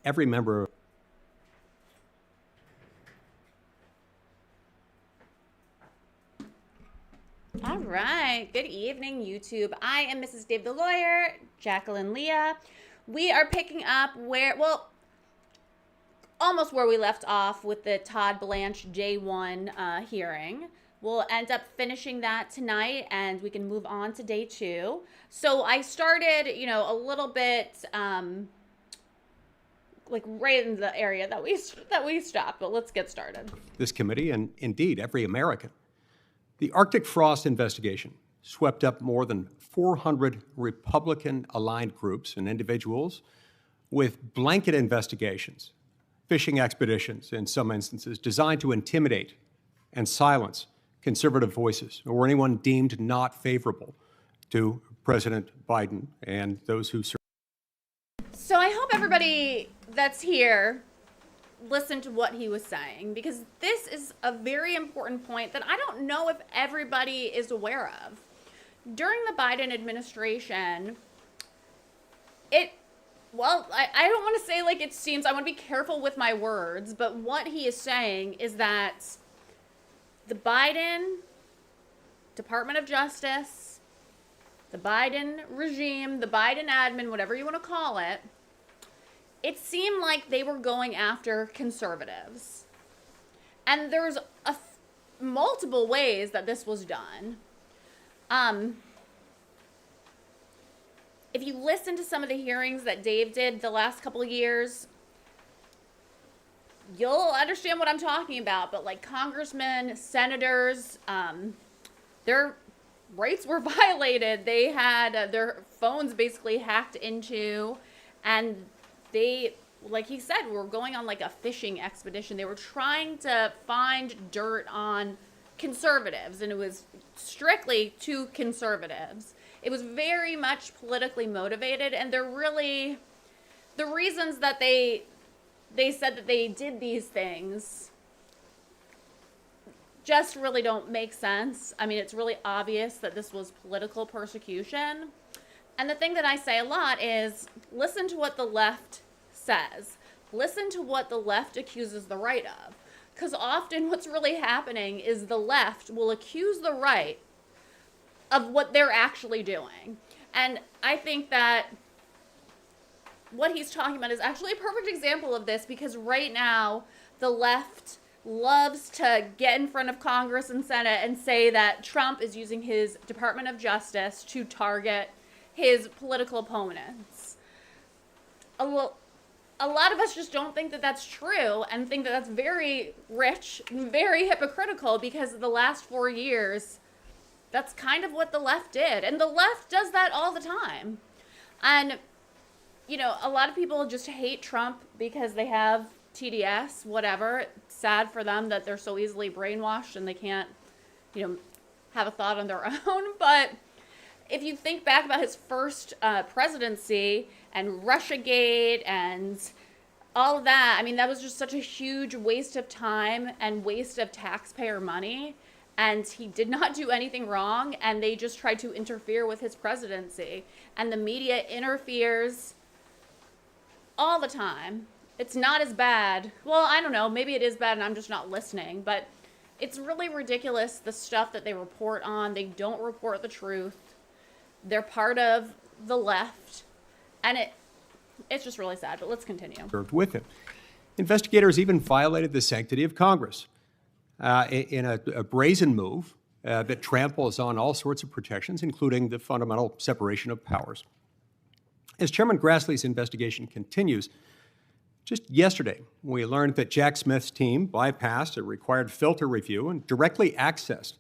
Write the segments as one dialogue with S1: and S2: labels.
S1: every member.
S2: All right. Good evening, YouTube. I am Mrs. Dave the lawyer, Jacqueline Leah. We are picking up almost where we left off with the Todd Blanche J1 hearing. We'll end up finishing that tonight, and we can move on to day 2. So I started, a little bit like right in the area that we stopped, but let's get started.
S1: This committee, and indeed every American. The Arctic frost investigation swept up more than 400 Republican-aligned groups and individuals with blanket investigations, fishing expeditions in some instances, designed to intimidate and silence conservative voices or anyone deemed not favorable to President Biden and those who serve.
S2: So I hope everybody that's here listened to what he was saying, because this is a very important point that I don't know if everybody is aware of. During the Biden administration, I don't want to say like it seems, I want to be careful with my words, but what he is saying is that the Biden Department of Justice, the Biden regime, the Biden admin, whatever you want to call it, it seemed like they were going after conservatives. And there's multiple ways that this was done. If you listen to some of the hearings that Dave did the last couple of years, you'll understand what I'm talking about. But like congressmen, senators, their rights were violated. They had their phones basically hacked into, and they, like he said, were going on like a fishing expedition. They were trying to find dirt on conservatives, and it was strictly to conservatives. It was very much politically motivated, and they're really, the reasons that they said that they did these things just really don't make sense. I mean, it's really obvious that this was political persecution. And the thing that I say a lot is listen to what the left says. Listen to what the left accuses the right of. Because often what's really happening is the left will accuse the right of what they're actually doing. And I think that what he's talking about is actually a perfect example of this, because right now the left loves to get in front of Congress and Senate and say that Trump is using his Department of Justice to target his political opponents. A lot of us just don't think that that's true, and think that that's very rich and very hypocritical, because the last 4 years, that's kind of what the left did. And the left does that all the time. And, a lot of people just hate Trump because they have TDS, whatever. It's sad for them that they're so easily brainwashed and they can't, have a thought on their own. But if you think back about his first presidency and Russiagate and all of that, I mean, that was just such a huge waste of time and waste of taxpayer money. And he did not do anything wrong, and they just tried to interfere with his presidency. And the media interferes all the time. It's not as bad. Well, I don't know. Maybe it is bad and I'm just not listening. But it's really ridiculous, the stuff that they report on. They don't report the truth. They're part of the left. And it's just really sad. But let's continue.
S1: With him. Investigators even violated the sanctity of Congress in a brazen move that tramples on all sorts of protections, including the fundamental separation of powers. As Chairman Grassley's investigation continues, just yesterday, we learned that Jack Smith's team bypassed a required filter review and directly accessed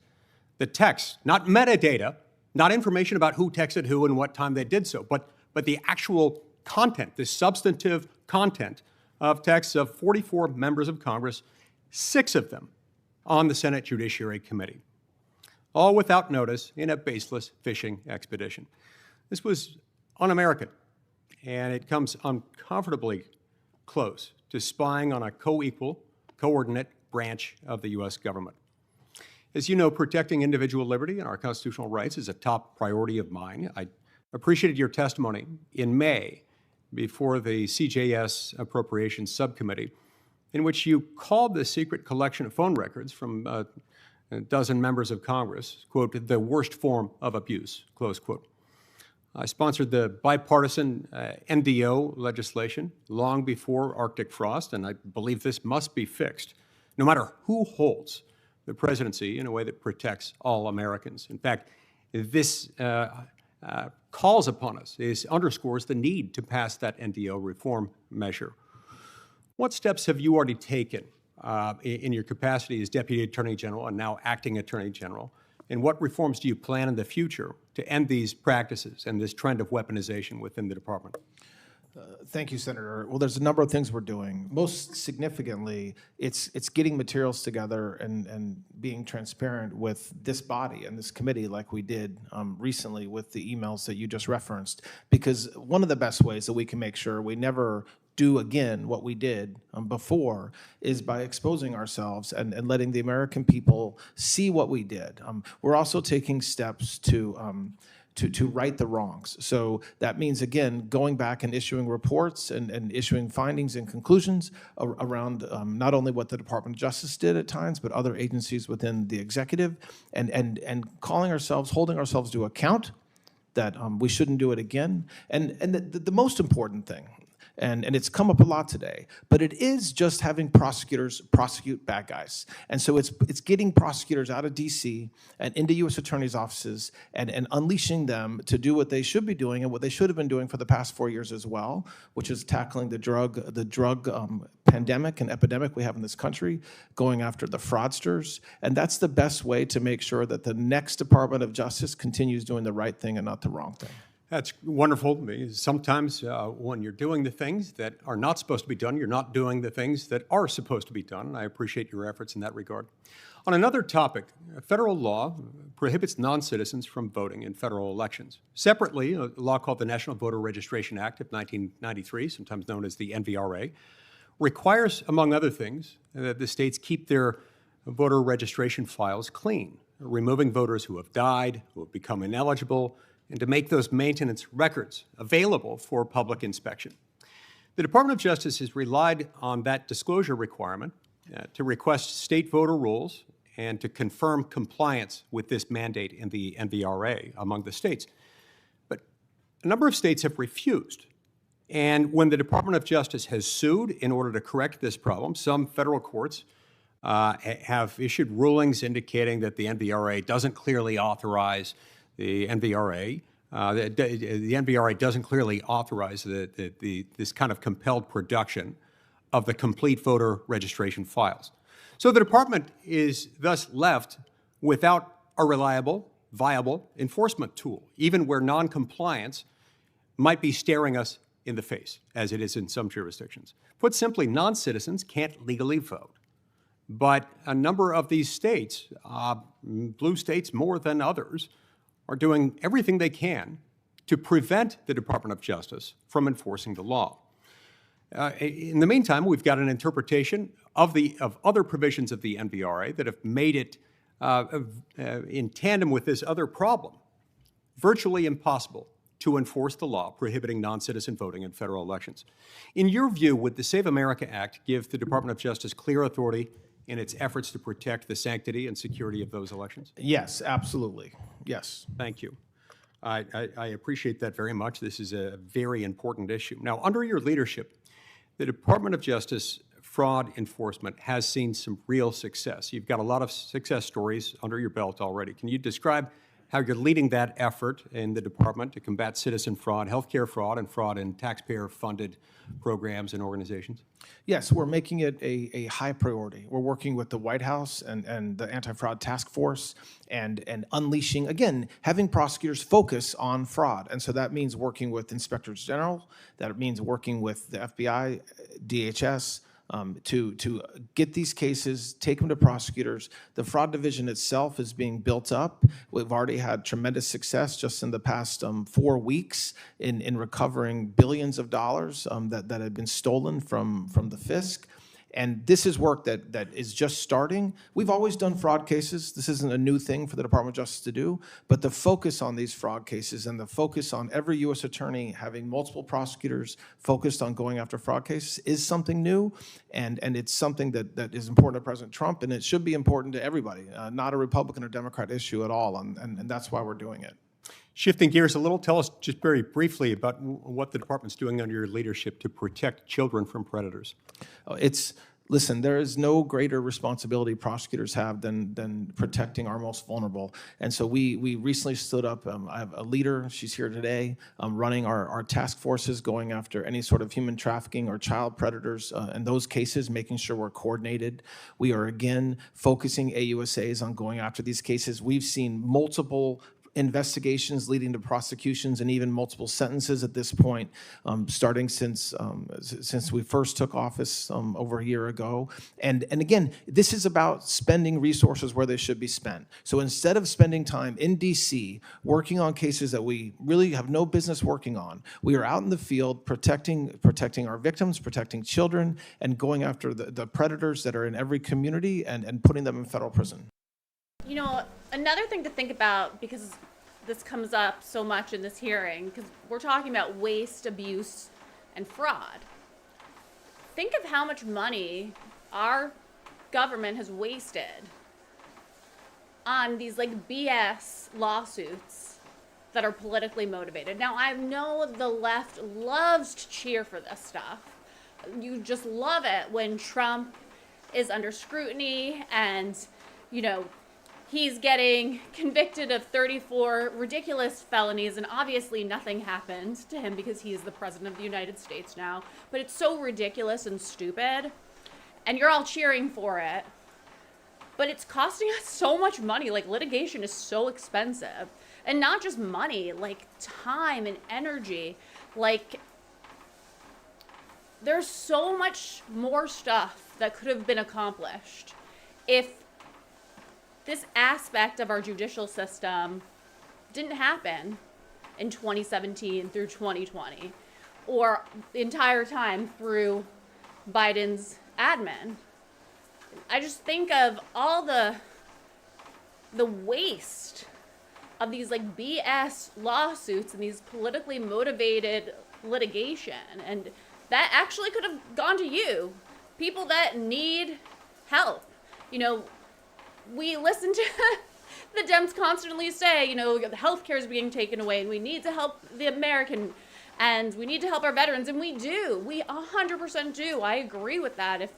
S1: the text, not metadata, not information about who texted who and what time they did so, but the actual content, the substantive content of texts of 44 members of Congress, 6 of them on the Senate Judiciary Committee, all without notice in a baseless fishing expedition. This was un-American, and it comes uncomfortably close to spying on a co-equal, coordinate branch of the U.S. government. As you know, protecting individual liberty and our constitutional rights is a top priority of mine. I appreciated your testimony in May before the CJS Appropriations Subcommittee, in which you called the secret collection of phone records from a dozen members of Congress, quote, the worst form of abuse, close quote. I sponsored the bipartisan NDO legislation long before Arctic frost, and I believe this must be fixed, no matter who holds the presidency, in a way that protects all Americans. In fact, this calls upon us, underscores the need to pass that NDO reform measure. What steps have you already taken in your capacity as Deputy Attorney General and now Acting Attorney General? And what reforms do you plan in the future to end these practices and this trend of weaponization within the department?
S3: Thank you, Senator. Well, there's a number of things we're doing. Most significantly, it's getting materials together and being transparent with this body and this committee like we did recently with the emails that you just referenced. Because one of the best ways that we can make sure we never do again what we did before is by exposing ourselves and letting the American people see what we did. We're also taking steps to right the wrongs. So that means, again, going back and issuing reports and issuing findings and conclusions around not only what the Department of Justice did at times, but other agencies within the executive, and calling ourselves, holding ourselves to account that we shouldn't do it again. And the most important thing, and it's come up a lot today, but it is just having prosecutors prosecute bad guys. And so it's getting prosecutors out of D.C. and into U.S. attorneys' offices and unleashing them to do what they should be doing and what they should have been doing for the past 4 years as well, which is tackling the drug pandemic and epidemic we have in this country, going after the fraudsters. And that's the best way to make sure that the next Department of Justice continues doing the right thing and not the wrong thing.
S1: That's wonderful. Sometimes when you're doing the things that are not supposed to be done, you're not doing the things that are supposed to be done. And I appreciate your efforts in that regard. On another topic, federal law prohibits non-citizens from voting in federal elections. Separately, a law called the National Voter Registration Act of 1993, sometimes known as the NVRA, requires, among other things, that the states keep their voter registration files clean, removing voters who have died, who have become ineligible, and to make those maintenance records available for public inspection. The Department of Justice has relied on that disclosure requirement to request state voter rolls and to confirm compliance with this mandate in the NVRA among the states. But a number of states have refused. And when the Department of Justice has sued in order to correct this problem, some federal courts have issued rulings indicating that the NVRA doesn't clearly authorize the NVRA. The NVRA doesn't clearly authorize this kind of compelled production of the complete voter registration files. So the department is thus left without a reliable, viable enforcement tool, even where noncompliance might be staring us in the face, as it is in some jurisdictions. Put simply, non-citizens can't legally vote. But a number of these states, blue states more than others, are doing everything they can to prevent the Department of Justice from enforcing the law. In the meantime, we've got an interpretation of other provisions of the NVRA that have made it, in tandem with this other problem, virtually impossible to enforce the law prohibiting non-citizen voting in federal elections. In your view, would the Save America Act give the Department of Justice clear authority in its efforts to protect the sanctity and security of those elections?
S3: Yes, absolutely. Yes.
S1: Thank you. I appreciate that very much. This is a very important issue. Now, under your leadership, the Department of Justice fraud enforcement has seen some real success. You've got a lot of success stories under your belt already. Can you describe how you're leading that effort in the department to combat citizen fraud, healthcare fraud, and fraud in taxpayer-funded programs and organizations?
S3: Yes, we're making it a high priority. We're working with the White House and the Anti-Fraud Task Force and unleashing, again, having prosecutors focus on fraud. And so that means working with inspectors general, that means working with the FBI, DHS, to get these cases, take them to prosecutors. The fraud division itself is being built up. We've already had tremendous success just in the past 4 weeks in recovering billions of dollars that had been stolen from the FISC. And this is work that is just starting. We've always done fraud cases. This isn't a new thing for the Department of Justice to do, but the focus on these fraud cases and the focus on every U.S. attorney having multiple prosecutors focused on going after fraud cases is something new, and it's something that is important to President Trump, and it should be important to everybody, not a Republican or Democrat issue at all, and that's why we're doing it.
S1: Shifting gears a little, tell us just very briefly about what the department's doing under your leadership to protect children from predators.
S3: Listen, there is no greater responsibility prosecutors have than protecting our most vulnerable. And so we recently stood up, I have a leader, she's here today, running our task forces going after any sort of human trafficking or child predators in those cases, making sure we're coordinated. We are, again, focusing AUSAs on going after these cases. We've seen multiple investigations leading to prosecutions and even multiple sentences at this point, starting since we first took office over a year ago. And again, this is about spending resources where they should be spent. So instead of spending time in D.C. working on cases that we really have no business working on, we are out in the field protecting our victims, protecting children, and going after the predators that are in every community and putting them in federal prison.
S2: You know, another thing to think about, because this comes up so much in this hearing, because we're talking about waste, abuse, and fraud. Think of how much money our government has wasted on these like BS lawsuits that are politically motivated. Now, I know the left loves to cheer for this stuff. You just love it when Trump is under scrutiny and, you know, he's getting convicted of 34 ridiculous felonies, and obviously nothing happened to him because he is the president of the United States now. But it's so ridiculous and stupid, and you're all cheering for it. But it's costing us so much money. Like, litigation is so expensive. And not just money, like time and energy. Like, there's so much more stuff that could have been accomplished if this aspect of our judicial system didn't happen in 2017 through 2020, or the entire time through Biden's admin. I just think of all the waste of these like BS lawsuits and these politically motivated litigation, and that actually could have gone to you, people that need help. You know, we listen to the Dems constantly say, you know, the health care is being taken away and we need to help the American and we need to help our veterans. And we do. We 100% do. I agree with that. If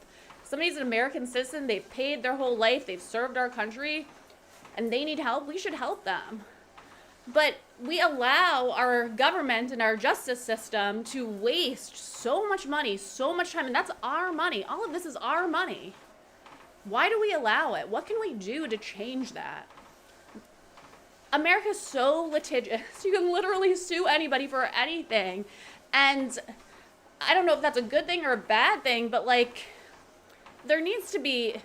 S2: somebody's an American citizen, they've paid their whole life, they've served our country, and they need help, we should help them. But we allow our government and our justice system to waste so much money, so much time, and that's our money. All of this is our money. Why do we allow it? What can we do to change that? America's so litigious. You can literally sue anybody for anything. And I don't know if that's a good thing or a bad thing, but like, there needs to be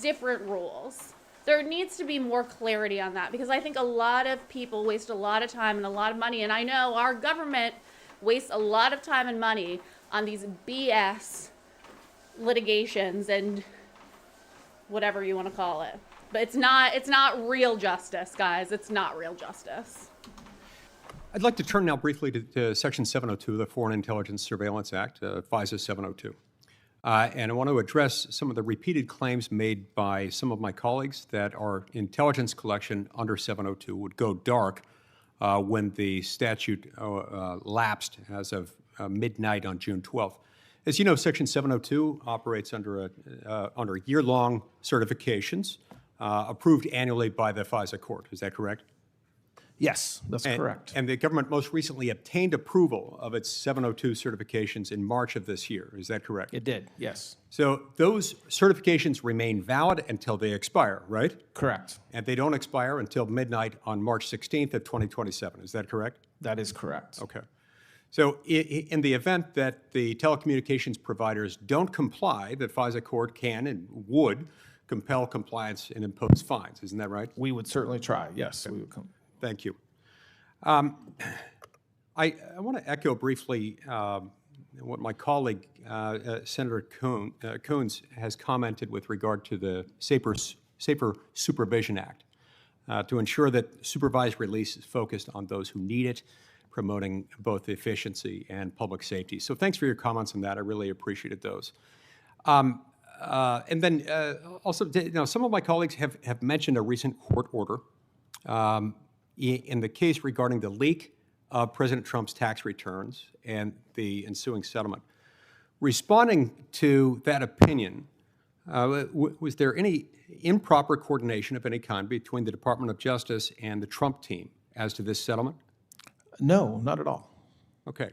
S2: different rules. There needs to be more clarity on that, because I think a lot of people waste a lot of time and a lot of money. And I know our government wastes a lot of time and money on these BS litigations and whatever you want to call it. But it's not real justice, guys. It's not real justice.
S1: I'd like to turn now briefly to Section 702 of the Foreign Intelligence Surveillance Act, FISA 702. And I want to address some of the repeated claims made by some of my colleagues that our intelligence collection under 702 would go dark when the statute lapsed as of midnight on June 12th. As you know, Section 702 operates under year-long certifications approved annually by the FISA court. Is that correct?
S3: Yes, that's correct.
S1: And the government most recently obtained approval of its 702 certifications in March of this year. Is that correct?
S3: It did, yes.
S1: So those certifications remain valid until they expire, right?
S3: Correct.
S1: And they don't expire until midnight on March 16th of 2027. Is that correct?
S3: That is correct.
S1: Okay. So in the event that the telecommunications providers don't comply, the FISA court can and would compel compliance and impose fines. Isn't that right?
S3: We would certainly try, yes. We would come.
S1: Thank you. I want to echo briefly what my colleague, Senator Coons, has commented with regard to the Safer Supervision Act to ensure that supervised release is focused on those who need it, promoting both efficiency and public safety. So thanks for your comments on that. I really appreciated those. And then also, some of my colleagues have mentioned a recent court order in the case regarding the leak of President Trump's tax returns and the ensuing settlement. Responding to that opinion, was there any improper coordination of any kind between the Department of Justice and the Trump team as to this settlement?
S3: No, not at all.
S1: Okay.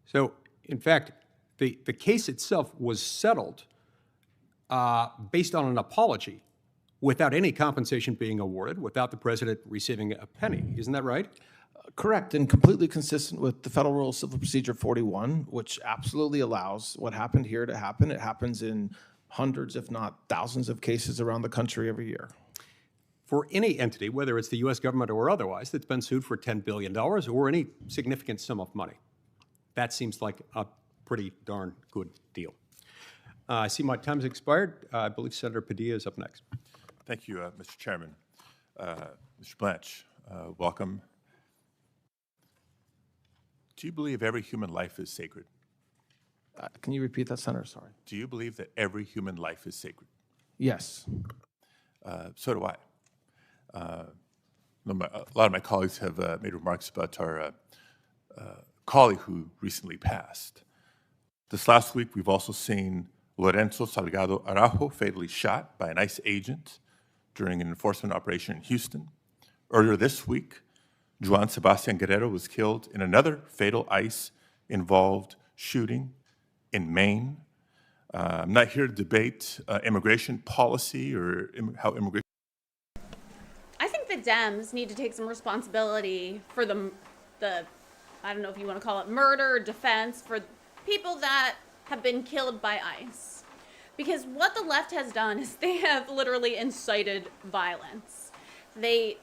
S1: So, in fact, the case itself was settled based on an apology without any compensation being awarded, without the president receiving a penny. Isn't that right?
S3: Correct, and completely consistent with the Federal Rule of Civil Procedure 41, which absolutely allows what happened here to happen. It happens in hundreds, if not thousands, of cases around the country every year.
S1: For any entity, whether it's the U.S. government or otherwise, that's been sued for $10 billion or any significant sum of money, that seems like a pretty darn good deal. I see my time's expired. I believe Senator Padilla is up next.
S4: Thank you, Mr. Chairman. Mr. Blanche, welcome. Do you believe every human life is sacred?
S3: Can you repeat that, Senator? Sorry.
S4: Do you believe that every human life is sacred?
S3: Yes.
S4: So do I. A lot of my colleagues have made remarks about our colleague who recently passed. This last week, we've also seen Lorenzo Salgado Araujo fatally shot by an ICE agent during an enforcement operation in Houston. Earlier this week, Juan Sebastian Guerrero was killed in another fatal ICE-involved shooting in Maine. I'm not here to debate immigration policy or how immigration.
S2: I think the Dems need to take some responsibility for the I don't know if you want to call it murder or defense for people that have been killed by ICE. Because what the left has done is they have literally incited violence. They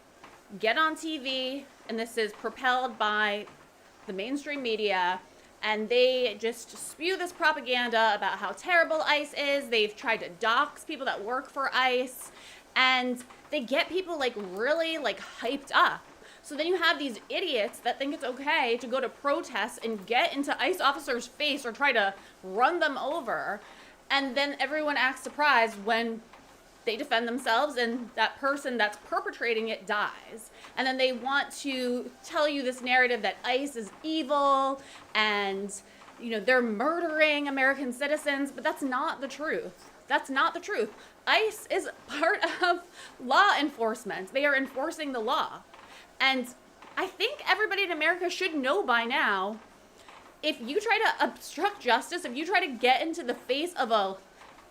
S2: get on TV, and this is propelled by the mainstream media, and they just spew this propaganda about how terrible ICE is. They've tried to dox people that work for ICE, and they get people really hyped up. So then you have these idiots that think it's okay to go to protests and get into ICE officers' face or try to run them over. And then everyone acts surprised when they defend themselves and that person that's perpetrating it dies. And then they want to tell you this narrative that ICE is evil and, they're murdering American citizens, but that's not the truth. That's not the truth. ICE is part of law enforcement. They are enforcing the law. And I think everybody in America should know by now, if you try to obstruct justice, if you try to get into the face of a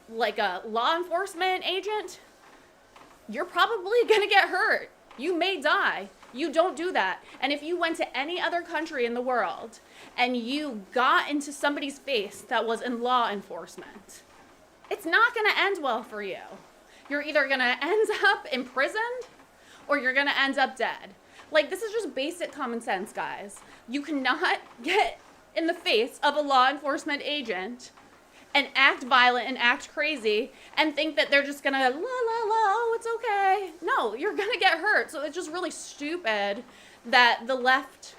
S2: law enforcement agent, you're probably going to get hurt. You may die. You don't do that. And if you went to any other country in the world and you got into somebody's face that was in law enforcement, it's not going to end well for you. You're either going to end up imprisoned or you're going to end up dead. This is just basic common sense, guys. You cannot get in the face of a law enforcement agent and act violent and act crazy and think that they're just gonna la la la, oh, it's okay. No, you're gonna get hurt. So it's just really stupid that the left,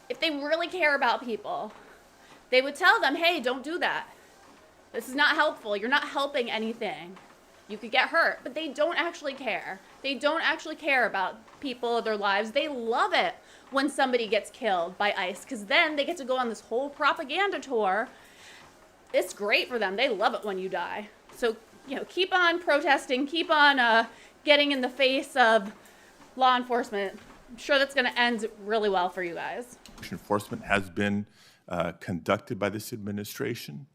S2: if they really care about people, they would tell them, hey, don't do that. This is not helpful. You're not helping anything. You could get hurt, but they don't actually care. They don't actually care about people, their lives. They love it when somebody gets killed by ICE because then they get to go on this whole propaganda tour. It's great for them. They love it when you die. So, keep on protesting, keep on getting in the face of law enforcement. I'm sure that's going to end really well for you guys.
S4: Enforcement has been conducted by this administration.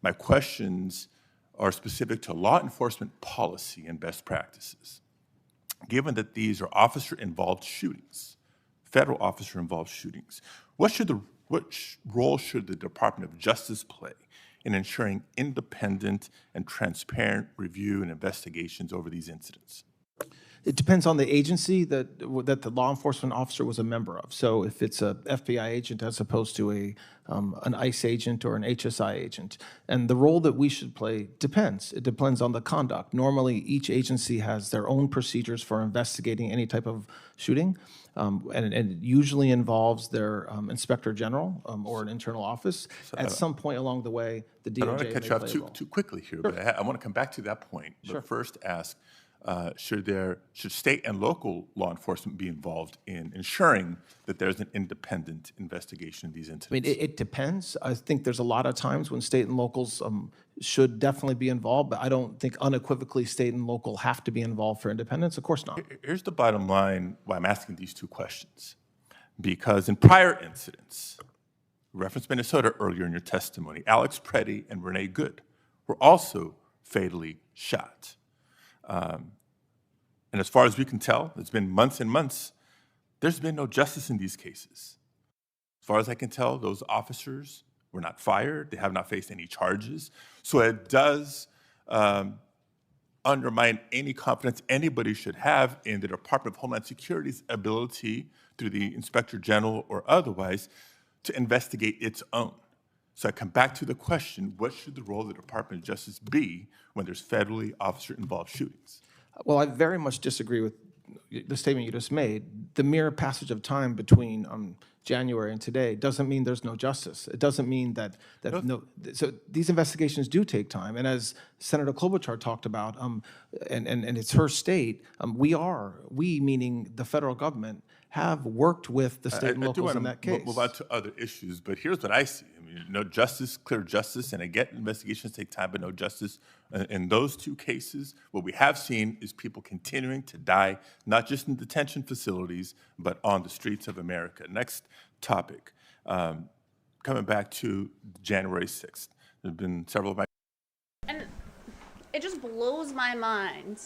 S4: My questions are specific to law enforcement policy and best practices. Given that these are officer-involved shootings, federal officer-involved shootings, what role should the Department of Justice play in ensuring independent and transparent review and investigations over these incidents?
S3: It depends on the agency that the law enforcement officer was a member of. So if it's a FBI agent as opposed to an ICE agent or an HSI agent. And the role that we should play depends. It depends on the conduct. Normally, each agency has their own procedures for investigating any type of shooting. And it usually involves their inspector general or an internal office. At some point along the way, the DOJ
S4: I don't want to cut you off
S3: may play a role.
S4: too quickly here, but I want to come back to that point. But first ask, should state and local law enforcement be involved in ensuring that there's an independent investigation of these
S3: I
S4: incidents?
S3: mean, it depends. I think there's a lot of times when state and locals should definitely be involved, but I don't think unequivocally state and local have to be involved for independence. Of course not.
S4: Here's the bottom line why I'm asking these two questions. Because in prior incidents, reference Minnesota earlier in your testimony, Alex Preddy and Renee Good were also fatally shot. And as far as we can tell, it's been months and months, there's been no justice in these cases. As far as I can tell, those officers were not fired. They have not faced any charges. So it does undermine any confidence anybody should have in the Department of Homeland Security's ability, through the Inspector General or otherwise, to investigate its own. So I come back to the question, what should the role of the Department of Justice be when there's federally officer-involved shootings?
S3: Well, I very much disagree with the statement you just made. The mere passage of time between January and today doesn't mean there's no justice. It doesn't mean that no. So these investigations do take time, and as Senator Klobuchar talked about, and it's her state, we meaning the federal government, have worked with the state and locals in that case.
S4: Move on to other issues, but here's what I see. I mean, no justice, clear justice, and I get investigations take time, but no justice. In those two cases, what we have seen is people continuing to die, not just in detention facilities, but on the streets of America. Next topic, coming back to January 6th. There have been several of my...
S2: And it just blows my mind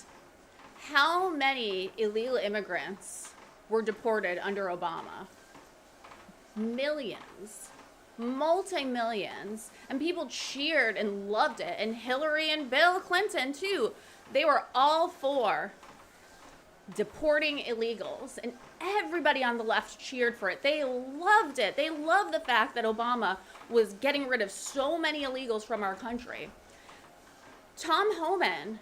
S2: how many illegal immigrants were deported under Obama. Millions. Multi-millions, and people cheered and loved it, and Hillary and Bill Clinton too. They were all for deporting illegals, and everybody on the left cheered for it. They loved it. They loved the fact that Obama was getting rid of so many illegals from our country. Tom Homan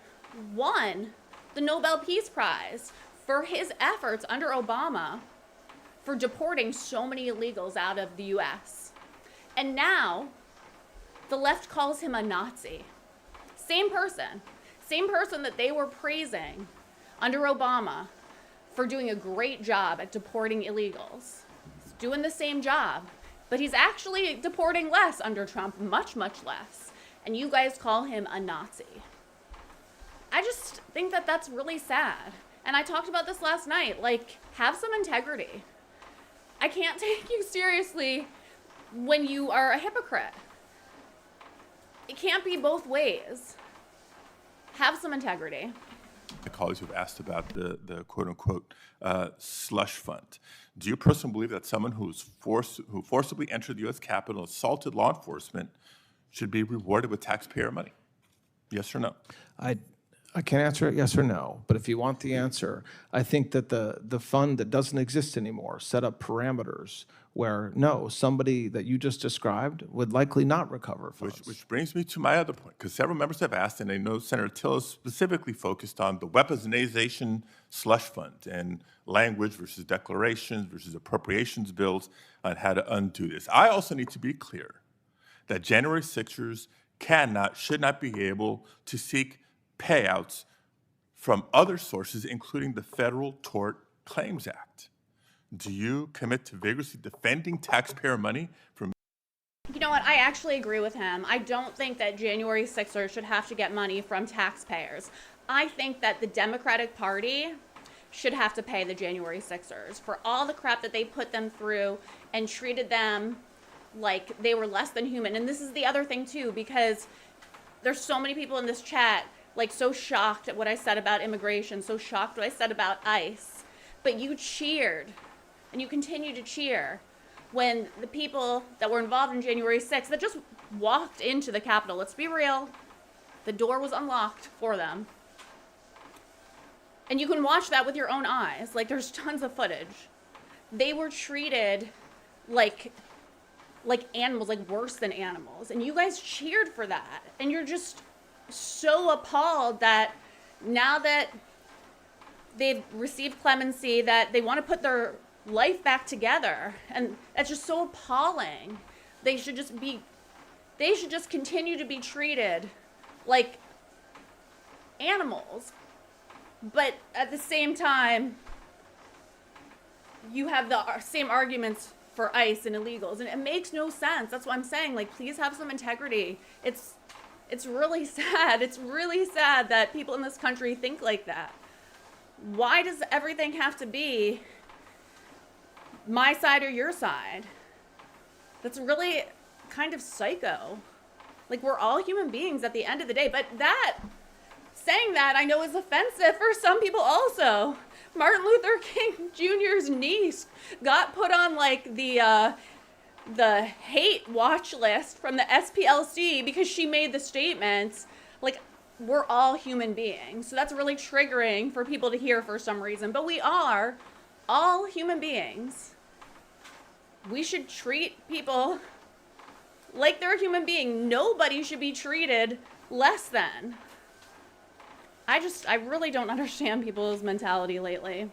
S2: won the Nobel Peace Prize for his efforts under Obama for deporting so many illegals out of the U.S. And now, the left calls him a Nazi. Same person that they were praising under Obama for doing a great job at deporting illegals. He's doing the same job, but he's actually deporting less under Trump, much, much less. And you guys call him a Nazi. I just think that that's really sad. And I talked about this last night, like, have some integrity. I can't take you seriously when you are a hypocrite. It can't be both ways. Have some integrity.
S4: The colleagues who've asked about the quote-unquote slush fund. Do you personally believe that someone who forcibly entered the U.S. Capitol and assaulted law enforcement should be rewarded with taxpayer money? Yes or no?
S3: I can't answer it yes or no, but if you want the answer, I think that the fund that doesn't exist anymore set up parameters where, no, somebody that you just described would likely not recover funds.
S4: Which brings me to my other point, because several members have asked, and I know Senator Tillis specifically focused on the weaponization slush fund and language versus declarations versus appropriations bills on how to undo this. I also need to be clear that January 6ers should not be able to seek payouts from other sources, including the Federal Tort Claims Act. Do you commit to vigorously defending taxpayer money from...
S2: You know what? I actually agree with him. I don't think that January 6ers should have to get money from taxpayers. I think that the Democratic Party should have to pay the January 6ers for all the crap that they put them through and treated them like they were less than human. And this is the other thing, too, because there's so many people in this chat like so shocked at what I said about immigration, so shocked what I said about ICE. But you cheered, and you continue to cheer when the people that were involved in January 6th that just walked into the Capitol, let's be real, the door was unlocked for them. And you can watch that with your own eyes. Like, there's tons of footage. They were treated like animals, like worse than animals. And you guys cheered for that. And you're just so appalled that now that they've received clemency, that they want to put their life back together. And that's just so appalling. They should just continue to be treated like animals. But at the same time, you have the same arguments for ICE and illegals, and it makes no sense. That's what I'm saying. Like, please have some integrity. It's really sad. It's really sad that people in this country think like that. Why does everything have to be my side or your side? That's really kind of psycho. Like, we're all human beings at the end of the day. But saying that, I know, is offensive for some people also. Martin Luther King Jr.'s niece got put on like the hate watch list from the SPLC because she made the statements. Like, we're all human beings. So that's really triggering for people to hear for some reason. But we are all human beings. We should treat people like they're a human being. Nobody should be treated less than. I really don't understand people's mentality lately.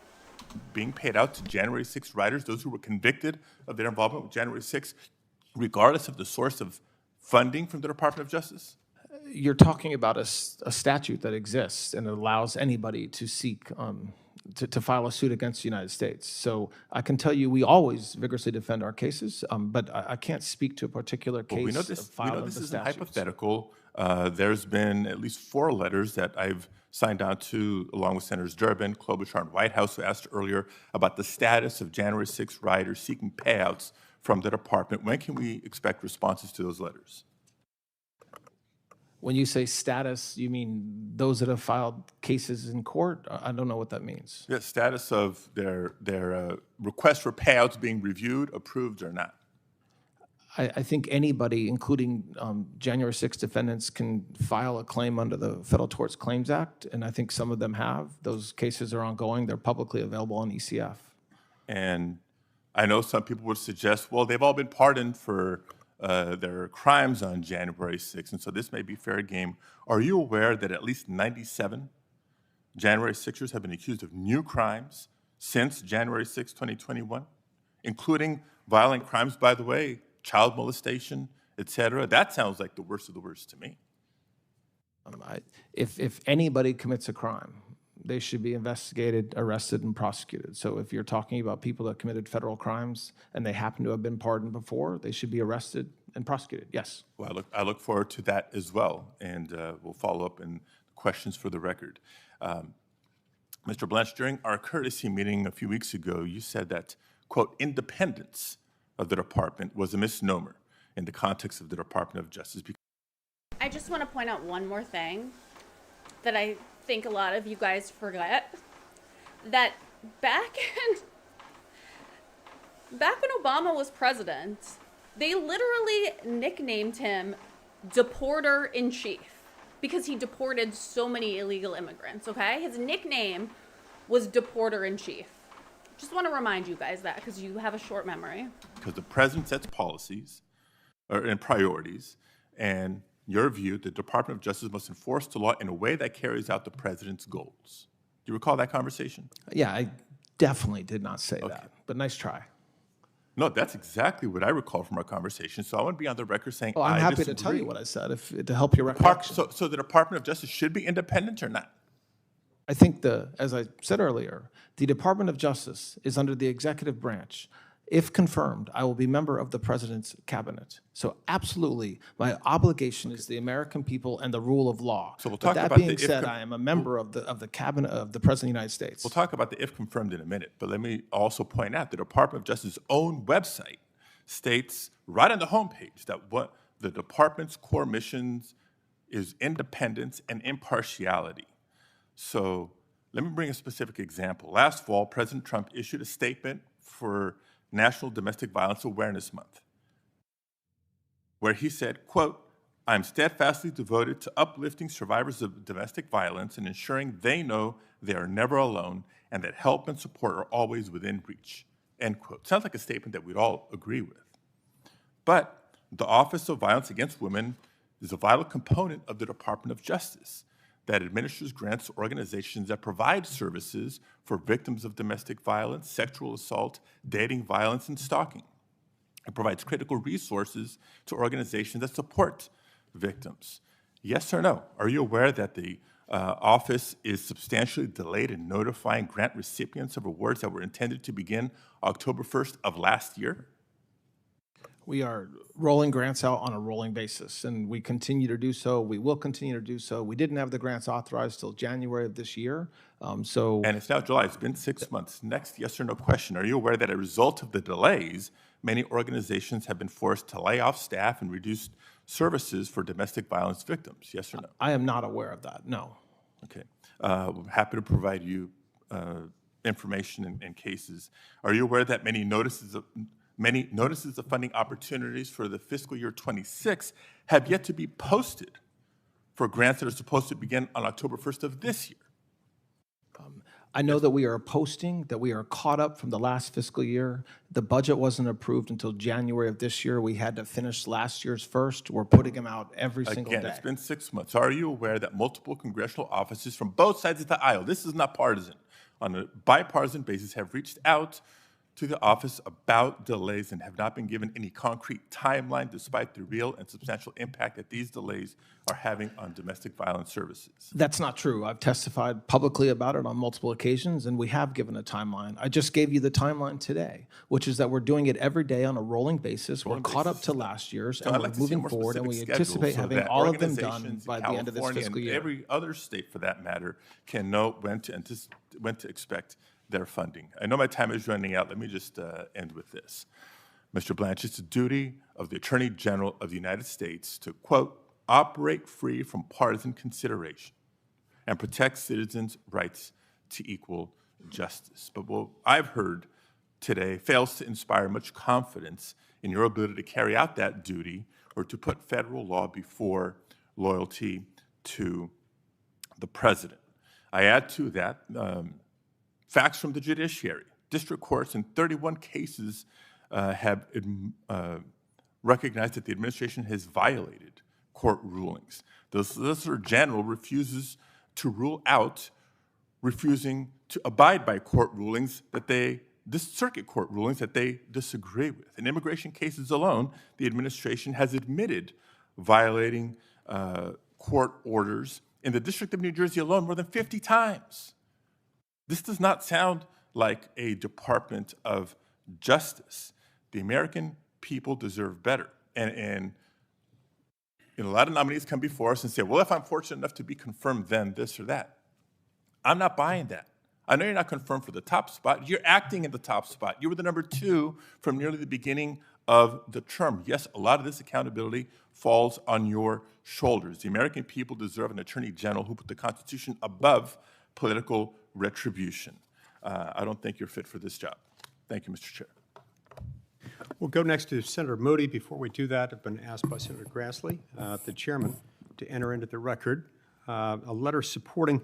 S4: Being paid out to January 6 riders, those who were convicted of their involvement with January 6, regardless of the source of funding from the Department of Justice?
S3: You're talking about a statute that exists and it allows anybody to seek, to file a suit against the United States. So I can tell you we always vigorously defend our cases, but I can't speak to a particular case
S4: We know
S3: of
S4: this
S3: filing
S4: is
S3: the
S4: a
S3: statutes.
S4: hypothetical. There's been at least 4 letters that I've signed on to, along with Senators Durbin, Klobuchar, and Whitehouse, who asked earlier about the status of January 6 riders seeking payouts from the department. When can we expect responses to those letters?
S3: When you say status, you mean those that have filed cases in court? I don't know what that means.
S4: The status of their request for payouts being reviewed, approved, or not?
S3: I think anybody, including January 6 defendants, can file a claim under the Federal Tort Claims Act, and I think some of them have. Those cases are ongoing. They're publicly available on ECF.
S4: And I know some people would suggest, well, they've all been pardoned for their crimes on January 6, and so this may be fair game. Are you aware that at least 97 January 6ers have been accused of new crimes since January 6, 2021, including violent crimes, by the way, child molestation, et cetera? That sounds like the worst of the worst to me.
S3: If anybody commits a crime, they should be investigated, arrested, and prosecuted. So if you're talking about people that committed federal crimes and they happen to have been pardoned before, they should be arrested and prosecuted. Yes.
S4: Well, I look forward to that as well, and we'll follow up in questions for the record. Mr. Blanche, during our courtesy meeting a few weeks ago, you said that, quote, independence of the department was a misnomer in the context of the Department of Justice.
S2: I just want to point out one more thing that I think a lot of you guys forget. That back when Obama was president, they literally nicknamed him Deporter-in-Chief because he deported so many illegal immigrants, okay? His nickname was Deporter-in-Chief. Just want to remind you guys that because you have a short memory.
S4: Because the president sets policies and priorities, and your view, the Department of Justice must enforce the law in a way that carries out the president's goals. Do you recall that conversation?
S3: Yeah, I definitely did not say that, but nice try.
S4: No, that's exactly what I recall from our conversation. So I want to be on the record saying
S3: Well, I'm
S4: I
S3: happy
S4: disagree.
S3: to tell you what I said to help your recollection.
S4: So the Department of Justice should be independent or not?
S3: I think as I said earlier, the Department of Justice is under the executive branch. If confirmed, I will be member of the president's cabinet. So absolutely, my obligation is the American people and the rule of law.
S4: So we'll
S3: but
S4: talk
S3: that
S4: about
S3: being said, I am a member of the cabinet of the president of the United States.
S4: We'll talk about the if confirmed in a minute, but let me also point out the Department of Justice's own website states right on the homepage that what the department's core missions is independence and impartiality. So let me bring a specific example. Last fall, President Trump issued a statement for National Domestic Violence Awareness Month, where he said, quote, I am steadfastly devoted to uplifting survivors of domestic violence and ensuring they know they are never alone and that help and support are always within reach. End quote. Sounds like a statement that we'd all agree with. But the Office of Violence Against Women is a vital component of the Department of Justice that administers grants to organizations that provide services for victims of domestic violence, sexual assault, dating violence, and stalking. It provides critical resources to organizations that support victims. Yes or no? Are you aware that the office is substantially delayed in notifying grant recipients of awards that were intended to begin October 1st of last year?
S3: We are rolling grants out on a rolling basis, and we continue to do so. We will continue to do so. We didn't have the grants authorized till January of this year.
S4: And it's now July. It's been 6 months. Next yes or no question. Are you aware that as a result of the delays, many organizations have been forced to lay off staff and reduce services for domestic violence victims? Yes or no?
S3: I am not aware of that, no.
S4: Okay. We're happy to provide you information and cases. Are you aware that many notices of funding opportunities for the fiscal year 26 have yet to be posted for grants that are supposed to begin on October 1st of this year?
S3: I know that we are posting, that we are caught up from the last fiscal year. The budget wasn't approved until January of this year. We had to finish last year's first. We're putting them out every single
S4: Again,
S3: day.
S4: it's been 6 months. Are you aware that multiple congressional offices from both sides of the aisle, this is not partisan, on a bipartisan basis have reached out to the office about delays and have not been given any concrete timeline despite the real and substantial impact that these delays are having on domestic violence services?
S3: That's not true. I've testified publicly about it on multiple occasions, and we have given a timeline. I just gave you the timeline today, which is that we're doing it every day on a rolling basis. We're caught up to last year's, and we're moving forward, and we anticipate having all of them done by the end of this fiscal year.
S4: Every other state, for that matter, can know when to expect their funding. I know my time is running out. Let me just end with this. Mr. Blanche, it's the duty of the Attorney General of the United States to, quote, operate free from partisan consideration and protect citizens' rights to equal justice. But what I've heard today fails to inspire much confidence in your ability to carry out that duty or to put federal law before loyalty to the president. I add to that facts from the judiciary. District courts in 31 cases have recognized that the administration has violated court rulings. The Solicitor General refuses to rule out, refusing to abide by court rulings circuit court rulings that they disagree with. In immigration cases alone, the administration has admitted violating court orders in the District of New Jersey alone more than 50 times. This does not sound like a Department of Justice. The American people deserve better. And a lot of nominees come before us and say, well, if I'm fortunate enough to be confirmed, then this or that. I'm not buying that. I know you're not confirmed for the top spot. You're acting in the top spot. You were the number 2 from nearly the beginning of the term. Yes, a lot of this accountability falls on your shoulders. The American people deserve an Attorney General who put the Constitution above political retribution. I don't think you're fit for this job. Thank you, Mr. Chair.
S1: We'll go next to Senator Moody. Before we do that, I've been asked by Senator Grassley, the chairman, to enter into the record a letter supporting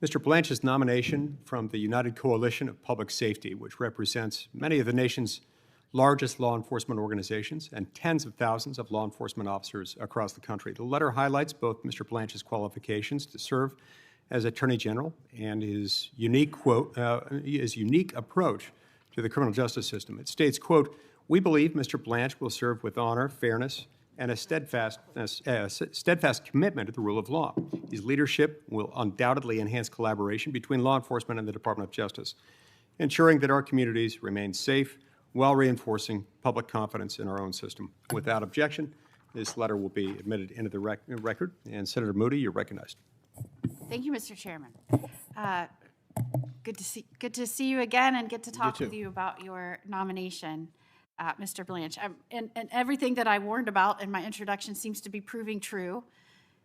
S1: Mr. Blanche's nomination from the United Coalition of Public Safety, which represents many of the nation's largest law enforcement organizations and tens of thousands of law enforcement officers across the country. The letter highlights both Mr. Blanche's qualifications to serve as Attorney General and his unique approach to the criminal justice system. It states, quote, "We believe Mr. Blanche will serve with honor, fairness, and a steadfast commitment to the rule of law. His leadership will undoubtedly enhance collaboration between law enforcement and the Department of Justice, ensuring that our communities remain safe while reinforcing public confidence in our own system." Without objection, this letter will be admitted into the record. And Senator Moody, you're recognized.
S5: Thank you, Mr. Chairman. Good to see you again and get to talk with you about your nomination, Mr. Blanche. And everything that I warned about in my introduction seems to be proving true,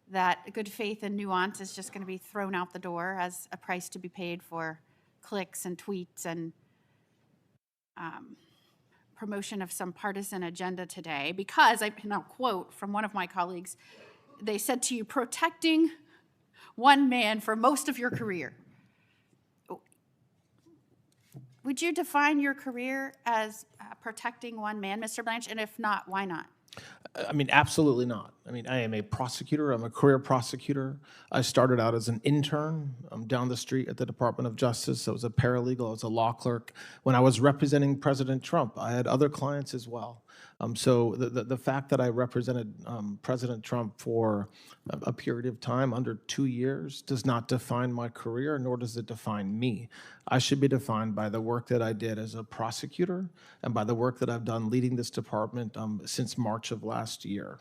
S5: that good faith and nuance is just going to be thrown out the door as a price to be paid for clicks and tweets and promotion of some partisan agenda today. Because, and I'll quote from one of my colleagues, they said to you, protecting one man for most of your career. Would you define your career as protecting one man, Mr. Blanche? And if not, why not?
S3: I mean, absolutely not. I mean, I am a prosecutor. I'm a career prosecutor. I started out as an intern down the street at the Department of Justice. I was a paralegal. I was a law clerk. When I was representing President Trump, I had other clients as well. So the fact that I represented President Trump for a period of time, under 2 years, does not define my career, nor does it define me. I should be defined by the work that I did as a prosecutor and by the work that I've done leading this department since March of last year.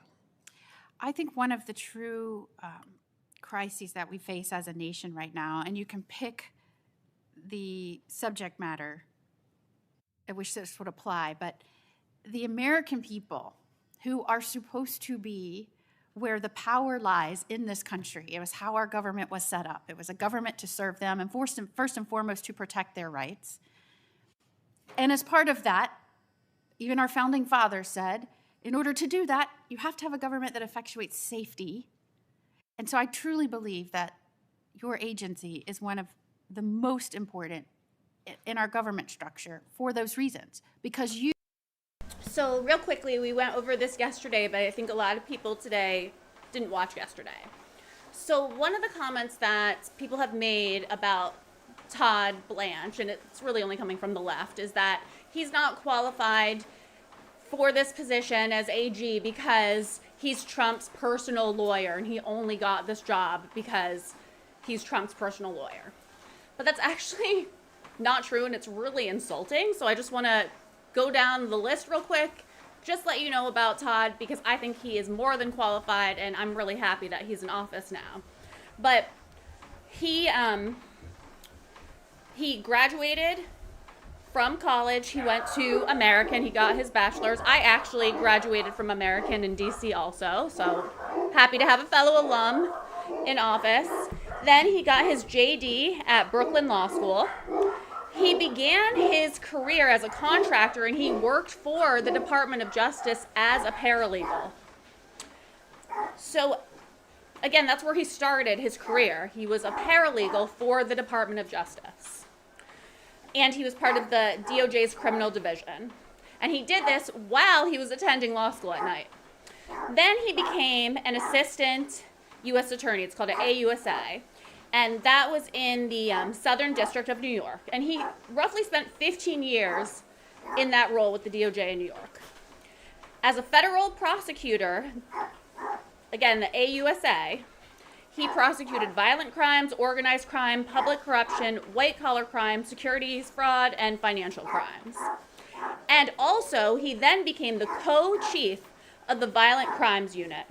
S5: I think one of the true crises that we face as a nation right now, and you can pick the subject matter at which this would apply, but the American people who are supposed to be where the power lies in this country. It was how our government was set up. It was a government to serve them and first and foremost to protect their rights. And as part of that, even our founding fathers said, in order to do that, you have to have a government that effectuates safety. And so I truly believe that your agency is one of the most important in our government structure for those reasons, because you.
S2: So real quickly, we went over this yesterday, but I think a lot of people today didn't watch yesterday. So one of the comments that people have made about Todd Blanche, and it's really only coming from the left, is that he's not qualified for this position as AG because he's Trump's personal lawyer, and he only got this job because he's Trump's personal lawyer. But that's actually not true, and it's really insulting. So I just want to go down the list real quick, just let you know about Todd, because I think he is more than qualified, and I'm really happy that he's in office now. But he graduated from college. He went to American. He got his bachelor's. I actually graduated from American in DC also, so happy to have a fellow alum in office. Then he got his JD at Brooklyn Law School. He began his career as a contractor, and he worked for the Department of Justice as a paralegal. So, again, that's where he started his career. He was a paralegal for the Department of Justice. And he was part of the DOJ's criminal division. And he did this while he was attending law school at night. Then he became an assistant U.S. attorney. It's called an AUSA. And that was in the Southern District of New York. And he roughly spent 15 years in that role with the DOJ in New York. As a federal prosecutor, again, the AUSA, he prosecuted violent crimes, organized crime, public corruption, white-collar crime, securities fraud, and financial crimes. And also, he then became the co-chief of the Violent Crimes Unit.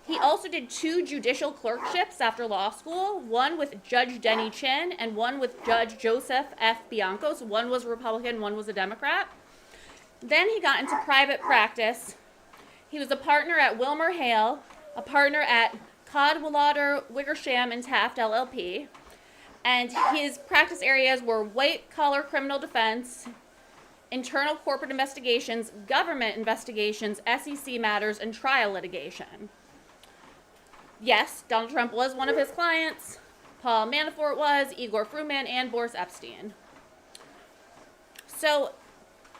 S2: He also did 2 judicial clerkships after law school, one with Judge Denny Chin and one with Judge Joseph F. Bianco. So one was a Republican, one was a Democrat. Then he got into private practice. He was a partner at Wilmer Hale, a partner at Cadwallader, Wickersham, and Taft LLP. And his practice areas were white-collar criminal defense, internal corporate investigations, government investigations, SEC matters, and trial litigation. Yes, Donald Trump was one of his clients. Paul Manafort was, Igor Fruman, and Boris Epstein. So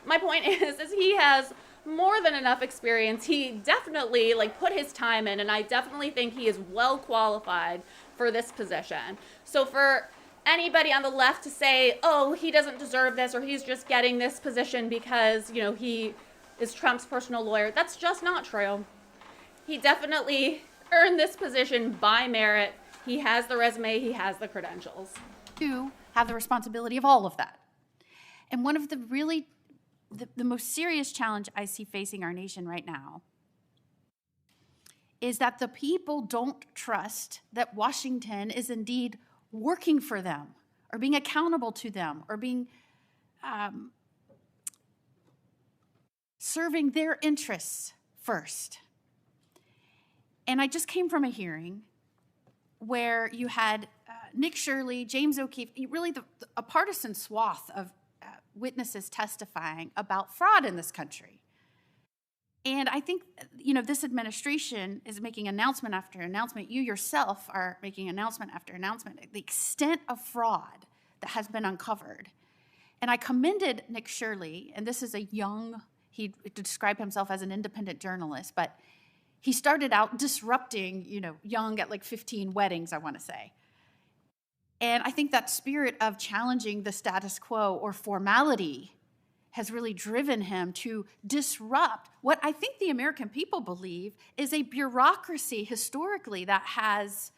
S2: my point is he has more than enough experience. He definitely put his time in, and I definitely think he is well qualified for this position. So for anybody on the left to say, oh, he doesn't deserve this, or he's just getting this position because, he is Trump's personal lawyer, that's just not true. He definitely earned this position by merit. He has the resume, he has the credentials.
S5: You have the responsibility of all of that. And one of the really, the most serious challenge I see facing our nation right now is that the people don't trust that Washington is indeed working for them or being accountable to them or being serving their interests first. And I just came from a hearing where you had Nick Shirley, James O'Keefe, really a partisan swath of witnesses testifying about fraud in this country. And I think, this administration is making announcement after announcement. You yourself are making announcement after announcement. The extent of fraud that has been uncovered. And I commended Nick Shirley, and this is he described himself as an independent journalist, but he started out disrupting, young at like 15 weddings, I want to say. And I think that spirit of challenging the status quo or formality has really driven him to disrupt what I think the American people believe is a bureaucracy historically that has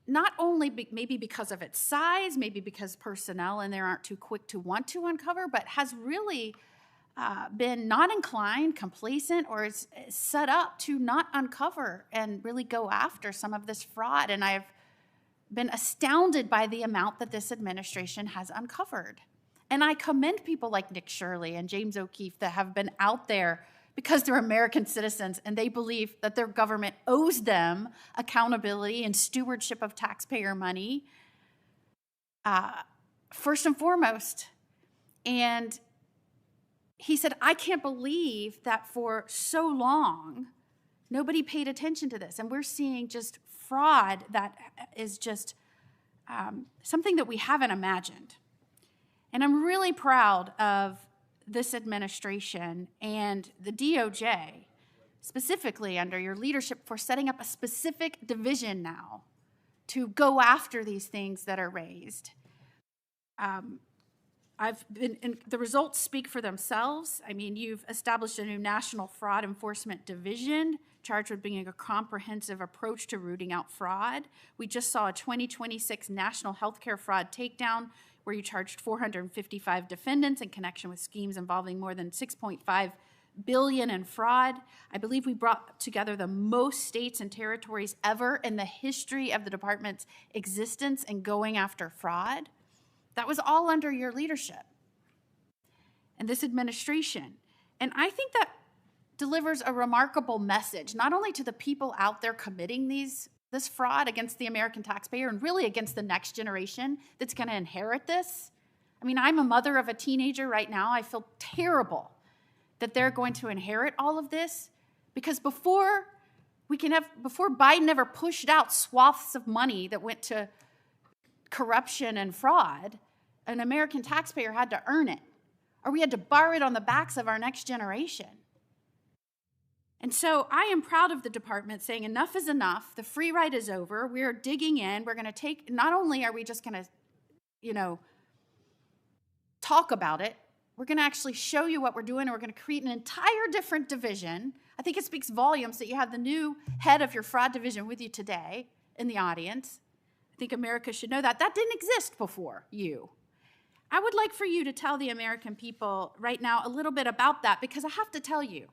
S5: not only maybe because of its size, maybe because personnel in there aren't too quick to want to uncover, but has really been not inclined, complacent, or is set up to not uncover and really go after some of this fraud. And I've been astounded by the amount that this administration has uncovered. And I commend people like Nick Shirley and James O'Keefe that have been out there because they're American citizens and they believe that their government owes them accountability and stewardship of taxpayer money, first and foremost. And he said, I can't believe that for so long, nobody paid attention to this. And we're seeing just fraud that is just something that we haven't imagined. And I'm really proud of this administration and the DOJ, specifically under your leadership, for setting up a specific division now to go after these things that are raised. The results speak for themselves. I mean, you've established a new National Fraud Enforcement Division charged with bringing a comprehensive approach to rooting out fraud. We just saw a 2026 National Healthcare Fraud Takedown where you charged 455 defendants in connection with schemes involving more than $6.5 billion in fraud. I believe we brought together the most states and territories ever in the history of the department's existence in going after fraud. That was all under your leadership and this administration. And I think that delivers a remarkable message, not only to the people out there committing this fraud against the American taxpayer and really against the next generation that's going to inherit this. I mean, I'm a mother of a teenager right now. I feel terrible that they're going to inherit all of this because before Biden ever pushed out swaths of money that went to corruption and fraud, an American taxpayer had to earn it, or we had to borrow it on the backs of our next generation. And so I am proud of the department saying enough is enough. The free ride is over. We're digging in. We're going to take, not only are we just going to, talk about it, we're going to actually show you what we're doing, and we're going to create an entire different division. I think it speaks volumes that you have the new head of your fraud division with you today in the audience. I think America should know that. That didn't exist before you. I would like for you to tell the American people right now a little bit about that, because I have to tell you,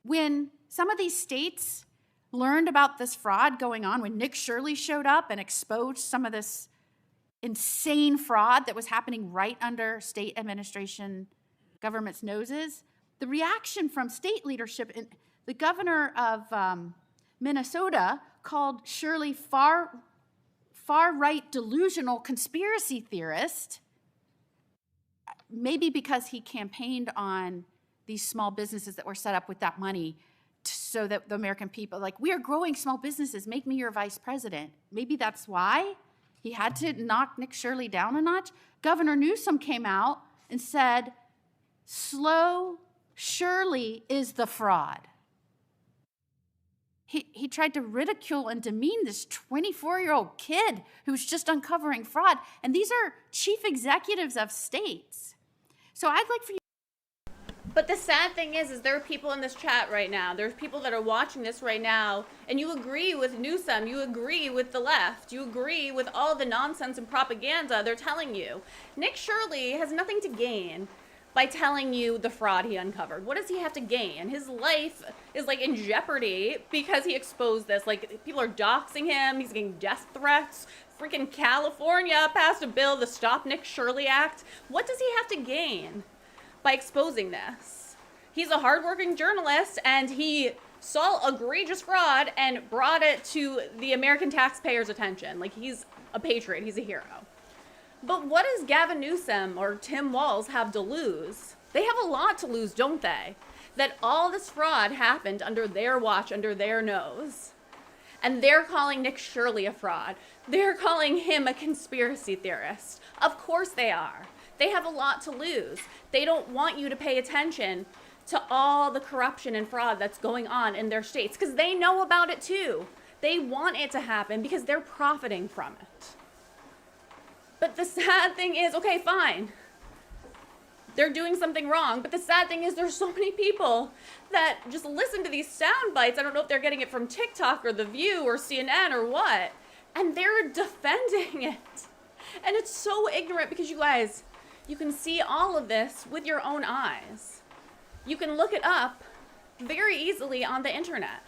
S5: when some of these states learned about this fraud going on, when Nick Shirley showed up and exposed some of this insane fraud that was happening right under state administration government's noses, the reaction from state leadership, the governor of Minnesota called Shirley far-right delusional conspiracy theorist, maybe because he campaigned on these small businesses that were set up with that money so that the American people, like, we are growing small businesses, make me your vice president. Maybe that's why he had to knock Nick Shirley down a notch. Governor Newsom came out and said, slow Shirley is the fraud. He tried to ridicule and demean this 24-year-old kid who's just uncovering fraud. And these are chief executives of states. So I'd like for you.
S2: But the sad thing is there are people in this chat right now. There's people that are watching this right now, and you agree with Newsom. You agree with the left. You agree with all the nonsense and propaganda they're telling you. Nick Shirley has nothing to gain by telling you the fraud he uncovered. What does he have to gain? His life is like in jeopardy because he exposed this. Like, people are doxing him. He's getting death threats. Freaking California passed a bill, the Stop Nick Shirley Act. What does he have to gain by exposing this? He's a hardworking journalist, and he saw egregious fraud and brought it to the American taxpayers' attention. Like, he's a patriot, he's a hero. But what does Gavin Newsom or Tim Walz have to lose? They have a lot to lose, don't they? that all this fraud happened under their watch, under their nose. And they're calling Nick Shirley a fraud. They're calling him a conspiracy theorist. Of course they are. They have a lot to lose. They don't want you to pay attention to all the corruption and fraud that's going on in their states, because they know about it too. They want it to happen because they're profiting from it. But the sad thing is, okay, fine. They're doing something wrong, but the sad thing is there's so many people that just listen to these sound bites. I don't know if they're getting it from TikTok or The View or CNN or what, and they're defending it. And it's so ignorant because you guys, you can see all of this with your own eyes. You can look it up very easily on the internet.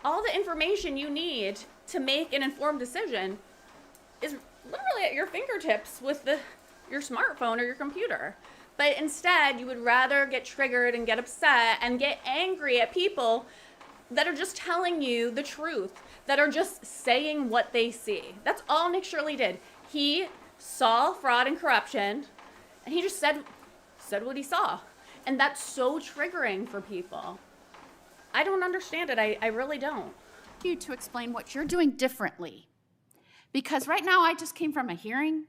S2: All the information you need to make an informed decision is literally at your fingertips with your smartphone or your computer. But instead, you would rather get triggered and get upset and get angry at people that are just telling you the truth, that are just saying what they see. That's all Nick Shirley did. He saw fraud and corruption, and he just said what he saw. And that's so triggering for people. I don't understand it. I really don't.
S5: You to explain what you're doing differently. Because right now I just came from a hearing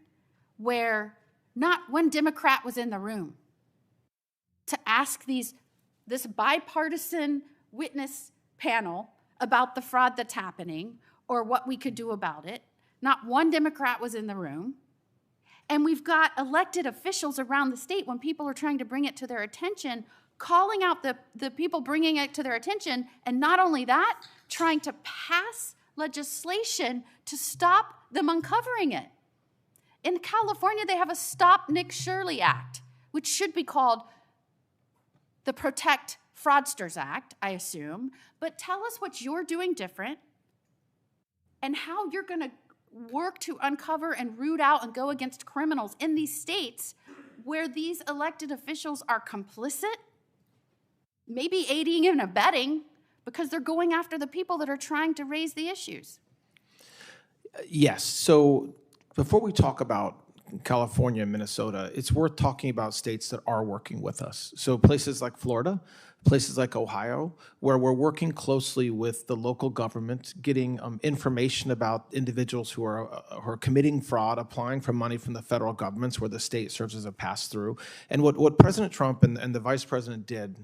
S5: where not one Democrat was in the room to ask this bipartisan witness panel about the fraud that's happening or what we could do about it. Not one Democrat was in the room. And we've got elected officials around the state, when people are trying to bring it to their attention, calling out the people bringing it to their attention, and not only that, trying to pass legislation to stop them uncovering it. In California, they have a Stop Nick Shirley Act, which should be called the Protect Fraudsters Act, I assume. But tell us what you're doing different and how you're going to work to uncover and root out and go against criminals in these states where these elected officials are complicit, maybe aiding and abetting, because they're going after the people that are trying to raise the issues.
S3: Yes. So before we talk about California and Minnesota, it's worth talking about states that are working with us. So places like Florida, places like Ohio, where we're working closely with the local government, getting information about individuals who are committing fraud, applying for money from the federal governments, where the state serves as a pass-through. And what President Trump and the Vice President did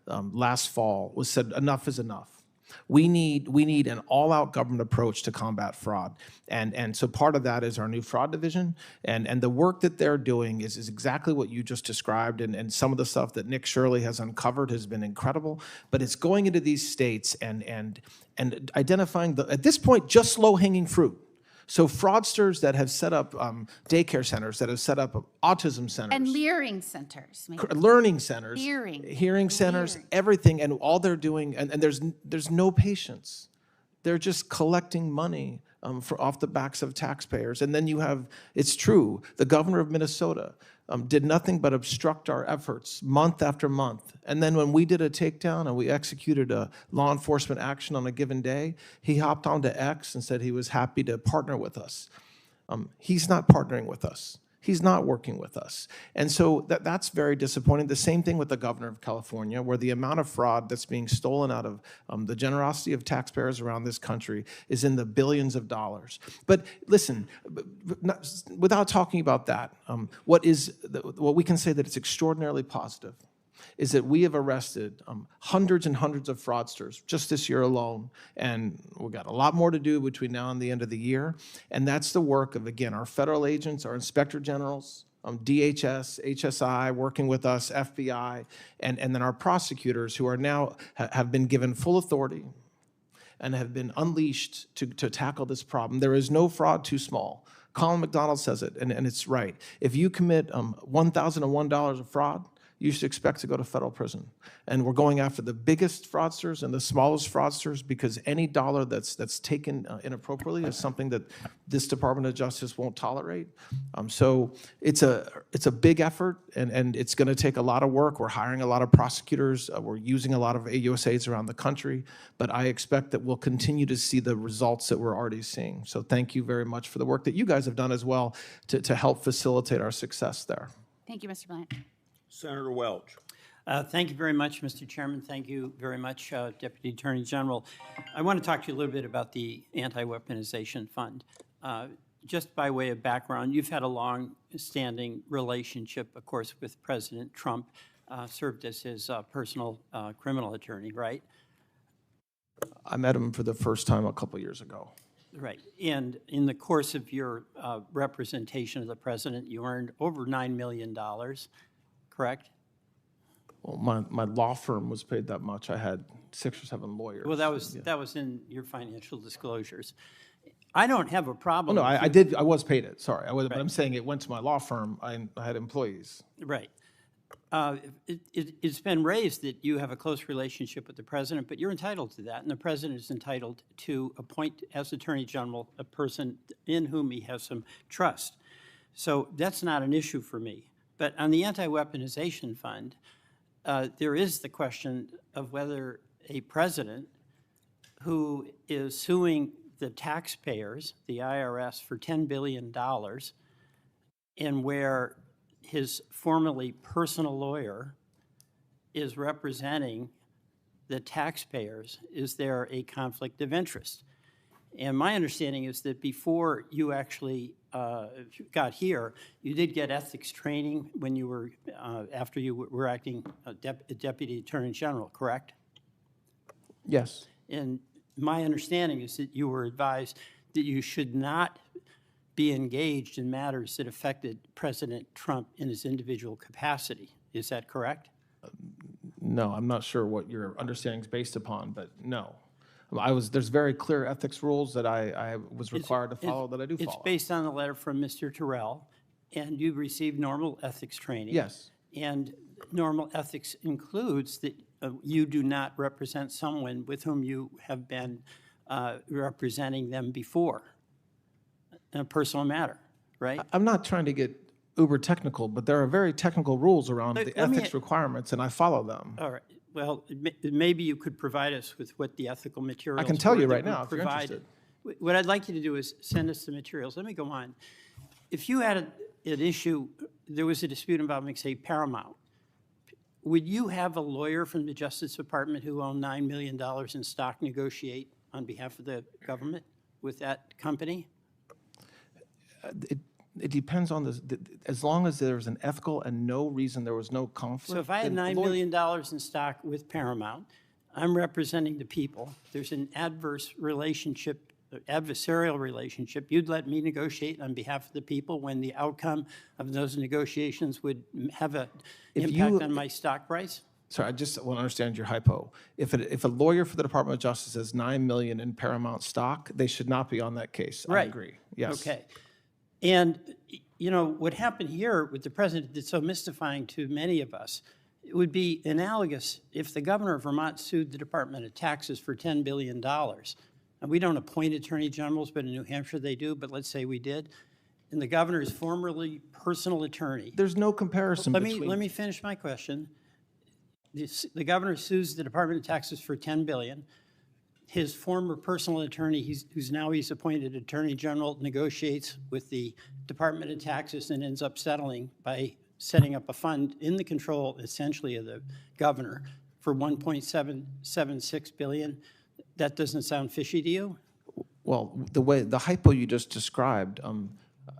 S3: last fall was said, enough is enough. We need an all-out government approach to combat fraud. And so part of that is our new fraud division. And the work that they're doing is exactly what you just described. And some of the stuff that Nick Shirley has uncovered has been incredible. But it's going into these states and identifying, at this point, just low-hanging fruit. So fraudsters that have set up daycare centers, that have set up autism centers.
S5: And leering centers. Maybe.
S3: Learning centers.
S5: Hearing
S3: centers, everything. And all they're doing, and there's no patience. They're just collecting money off the backs of taxpayers. And then you have, it's true, the governor of Minnesota did nothing but obstruct our efforts month after month. And then when we did a takedown and we executed a law enforcement action on a given day, he hopped onto X and said he was happy to partner with us. He's not partnering with us. He's not working with us. And so that's very disappointing. The same thing with the governor of California, where the amount of fraud that's being stolen out of the generosity of taxpayers around this country is in the billions of dollars. But listen, without talking about that, what we can say that it's extraordinarily positive is that we have arrested hundreds and hundreds of fraudsters just this year alone, and we've got a lot more to do between now and the end of the year. And that's the work of, again, our federal agents, our inspector generals, DHS, HSI, working with us, FBI, and then our prosecutors who are now have been given full authority and have been unleashed to tackle this problem. There is no fraud too small. Colin McDonald says it, and it's right. If you commit $1,001 of fraud, you should expect to go to federal prison. And we're going after the biggest fraudsters and the smallest fraudsters, because any dollar that's taken inappropriately is something that this Department of Justice won't tolerate. So it's a big effort, and it's going to take a lot of work. We're hiring a lot of prosecutors. We're using a lot of AUSAs around the country. But I expect that we'll continue to see the results that we're already seeing. So thank you very much for the work that you guys have done as well to help facilitate our success there.
S5: Thank you, Mr. Blanche.
S6: Senator Welch. Thank you very much, Mr. Chairman. Thank you very much, Deputy Attorney General. I want to talk to you a little bit about the Anti-Weaponization Fund. Just by way of background, you've had a long-standing relationship, of course, with President Trump, served as his personal criminal attorney, right?
S3: I met him for the first time a couple years ago.
S6: Right. And in the course of your representation of the president, you earned over $9 million, correct?
S3: Well, my law firm was paid that much. I had 6 or 7 lawyers.
S6: Well, that was in your financial disclosures. I don't have a problem.
S3: No,
S6: with
S3: I was paid it. Sorry, I was. But I'm saying it went to my law firm. I had employees.
S6: Right. It's been raised that you have a close relationship with the president, but you're entitled to that, and the president is entitled to appoint as Attorney General a person in whom he has some trust. So that's not an issue for me. But on the Anti-Weaponization Fund, there is the question of whether a president who is suing the taxpayers, the IRS, for $10 billion, and where his formerly personal lawyer is representing the taxpayers, is there a conflict of interest? And my understanding is that before you actually got here, you did get ethics training when you were, after you were acting Deputy Attorney General, correct?
S3: Yes.
S6: And my understanding is that you were advised that you should not be engaged in matters that affected President Trump in his individual capacity. Is that correct?
S3: No, I'm not sure what your understanding is based upon, but no. There's very clear ethics rules that I was required to follow that I do follow.
S6: It's based on a letter from Mr. Terrell, and you received normal ethics training.
S3: Yes.
S6: And normal ethics includes that you do not represent someone with whom you have been representing them before in a personal matter, right?
S3: I'm not trying to get uber technical, but there are very technical rules around the ethics requirements, and I follow them.
S6: All right. Well, maybe you could provide us with what the ethical materials
S3: I can tell you
S6: were
S3: right
S6: that were
S3: now if you're
S6: provided.
S3: interested.
S6: What I'd like you to do is send us the materials. Let me go on. If you had an issue, there was a dispute involving, say, Paramount, would you have a lawyer from the Justice Department who owned $9 million in stock negotiate on behalf of the government with that company?
S3: It depends on as long as there's an ethical and no reason there was no conflict.
S6: So if I had $9 million in stock with Paramount, I'm representing the people. There's an adverse relationship, adversarial relationship. You'd let me negotiate on behalf of the people when the outcome of those negotiations would have an impact on my stock price?
S3: Sorry, I just want to understand your hypo. If a lawyer for the Department of Justice has $9 million in Paramount stock, they should not be on that case.
S6: Right.
S3: I agree. Yes.
S6: Okay. And, you know, what happened here with the president that's so mystifying to many of us, it would be analogous if the governor of Vermont sued the Department of Taxes for $10 billion. And we don't appoint attorney generals, but in New Hampshire they do, but let's say we did. And the governor is formerly personal attorney.
S3: There's no comparison
S6: Let me finish my question. The governor sues the Department of Taxes for $10 billion. His former personal attorney, who's now appointed Attorney General, negotiates with the Department of Taxes and ends up settling by setting up a fund in the control, essentially, of the governor for $1.776 billion. That doesn't sound fishy to you?
S3: Well, the hypo you just described,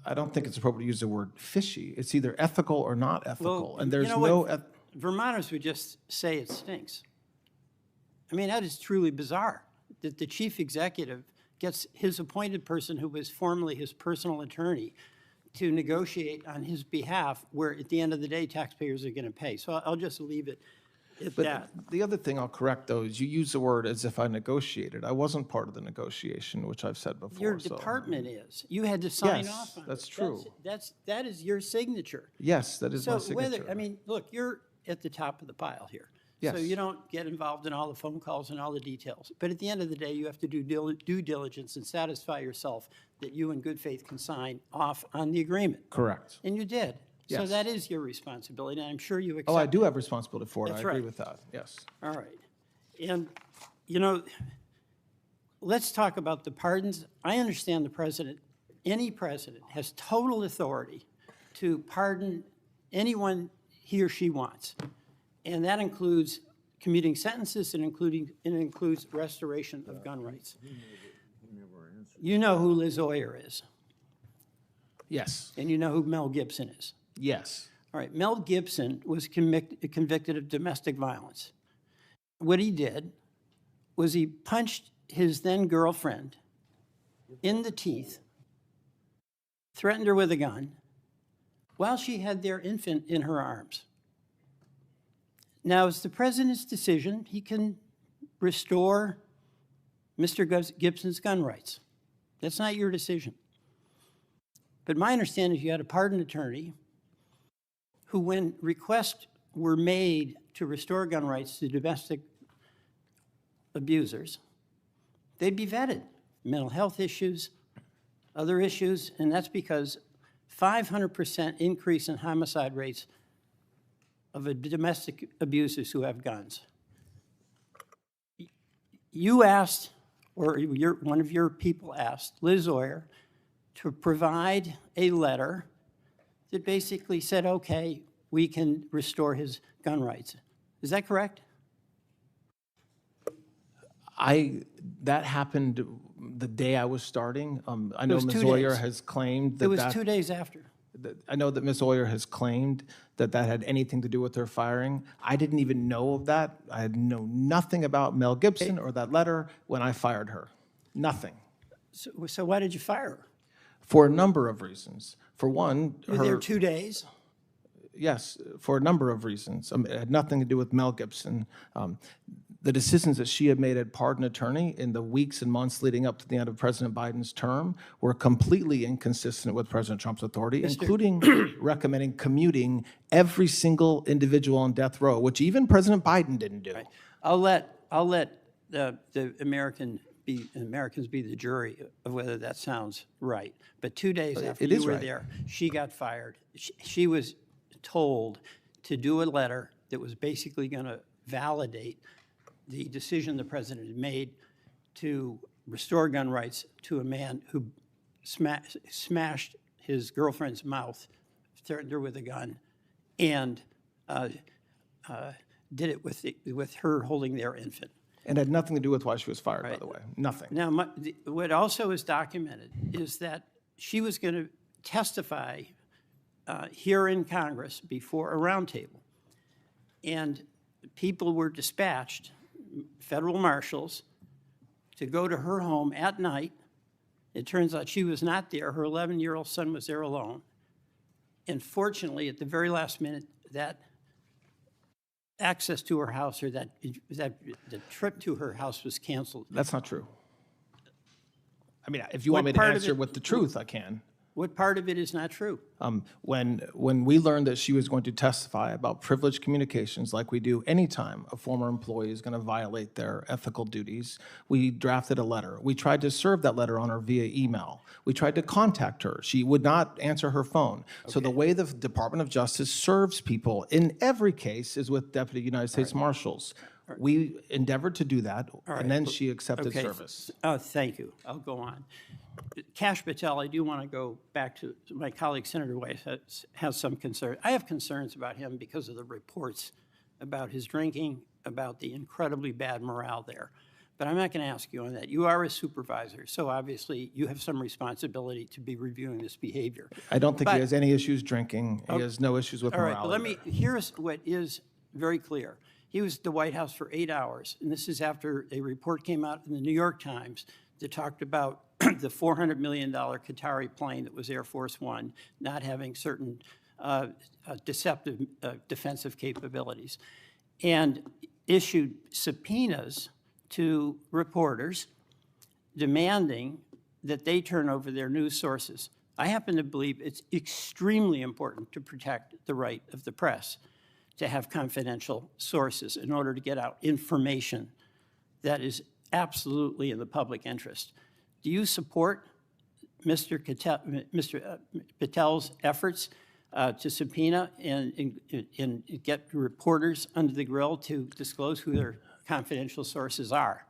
S3: I don't think it's appropriate to use the word fishy. It's either ethical or not ethical, and there's
S6: Vermonters would just say it stinks. I mean, that is truly bizarre, that the chief executive gets his appointed person who was formerly his personal attorney to negotiate on his behalf, where at the end of the day, taxpayers are going to pay. So I'll just leave it at that.
S3: The other thing I'll correct, though, is you use the word as if I negotiated. I wasn't part of the negotiation, which I've said before.
S6: Your department is. You had to sign off on it.
S3: That's true.
S6: That is your signature.
S3: Yes, that is my signature.
S6: I mean, look, you're at the top of the pile here.
S3: Yes.
S6: So you don't get involved in all the phone calls and all the details. But at the end of the day, you have to do due diligence and satisfy yourself that you in good faith can sign off on the agreement.
S3: Correct.
S6: And you did. So
S3: Yes.
S6: that is your responsibility, and I'm sure you accept
S3: Oh, I do
S6: it.
S3: have responsibility for it.
S6: That's
S3: I agree
S6: right.
S3: with that. Yes.
S6: All right. And, you know, let's talk about the pardons. I understand the president, any president, has total authority to pardon anyone he or she wants. And that includes commuting sentences and it includes restoration of gun rights. You know who Liz Oyer is,
S3: Yes,
S6: and you know who Mel Gibson is.
S3: yes.
S6: All right, Mel Gibson was convicted of domestic violence. What he did was he punched his then girlfriend in the teeth, threatened her with a gun, while she had their infant in her arms. Now, it's the president's decision. He can restore Mr. Gibson's gun rights. That's not your decision. But my understanding is you had a pardon attorney who, when requests were made to restore gun rights to domestic abusers, they'd be vetted. Mental health issues, other issues, and that's because 500% increase in homicide rates of domestic abusers who have guns. You asked, or one of your people asked, Liz Oyer, to provide a letter that basically said, okay, we can restore his gun rights. Is that correct?
S3: That happened the day I was starting. I know
S6: was
S3: Ms.
S6: 2
S3: Oyer
S6: days.
S3: has claimed
S6: It
S3: that
S6: was 2 days after.
S3: I know that Ms. Oyer has claimed that that had anything to do with her firing. I didn't even know of that. I had known nothing about Mel Gibson or that letter when I fired her. Nothing.
S6: So why did you fire her?
S3: For a number of reasons. For one,
S6: You were there 2 days?
S3: yes, for a number of reasons. It had nothing to do with Mel Gibson. The decisions that she had made as pardon attorney in the weeks and months leading up to the end of President Biden's term were completely inconsistent with President Trump's authority, including recommending commuting every single individual on death row, which even President Biden didn't do.
S6: Right. I'll let the Americans be the jury of whether that sounds right. But 2 days after
S3: it
S6: you
S3: is
S6: were
S3: right.
S6: there, she got fired. She was told to do a letter that was basically going to validate the decision the president had made to restore gun rights to a man who smashed his girlfriend's mouth, threatened her with a gun, and did it with her holding their infant.
S3: And had nothing to do with why she was fired, by the way. Nothing.
S6: Now, what also is documented is that she was going to testify here in Congress before a roundtable. And people were dispatched, federal marshals, to go to her home at night. It turns out she was not there. Her 11-year-old son was there alone. And fortunately, at the very last minute, that access to her house, or that the trip to her house was canceled.
S3: That's not true. I mean, if you want me to answer with the truth, I can.
S6: What part of it is not true?
S3: When we learned that she was going to testify about privileged communications, like we do anytime a former employee is going to violate their ethical duties, we drafted a letter. We tried to serve that letter on her via email. We tried to contact her. She would not answer her phone. Okay. So the way the Department of Justice serves people in every case is with Deputy United States Marshals. We endeavored to do that, and then she accepted service.
S6: Thank you. I'll go on. Kash Patel, I do want to go back to my colleague, Senator Weiss, has some concern. I have concerns about him because of the reports about his drinking, about the incredibly bad morale there. But I'm not going to ask you on that. You are a supervisor, so obviously you have some responsibility to be reviewing this behavior.
S3: I don't think he has any issues drinking. He has no issues with morale.
S6: All right, here's what is very clear. He was at the White House for 8 hours, and this is after a report came out in the New York Times that talked about the $400 million Qatari plane that was Air Force One not having certain deceptive defensive capabilities, and issued subpoenas to reporters demanding that they turn over their news sources. I happen to believe it's extremely important to protect the right of the press to have confidential sources in order to get out information that is absolutely in the public interest. Do you support Mr. Patel's efforts to subpoena and get reporters under the grill to disclose who their confidential sources are?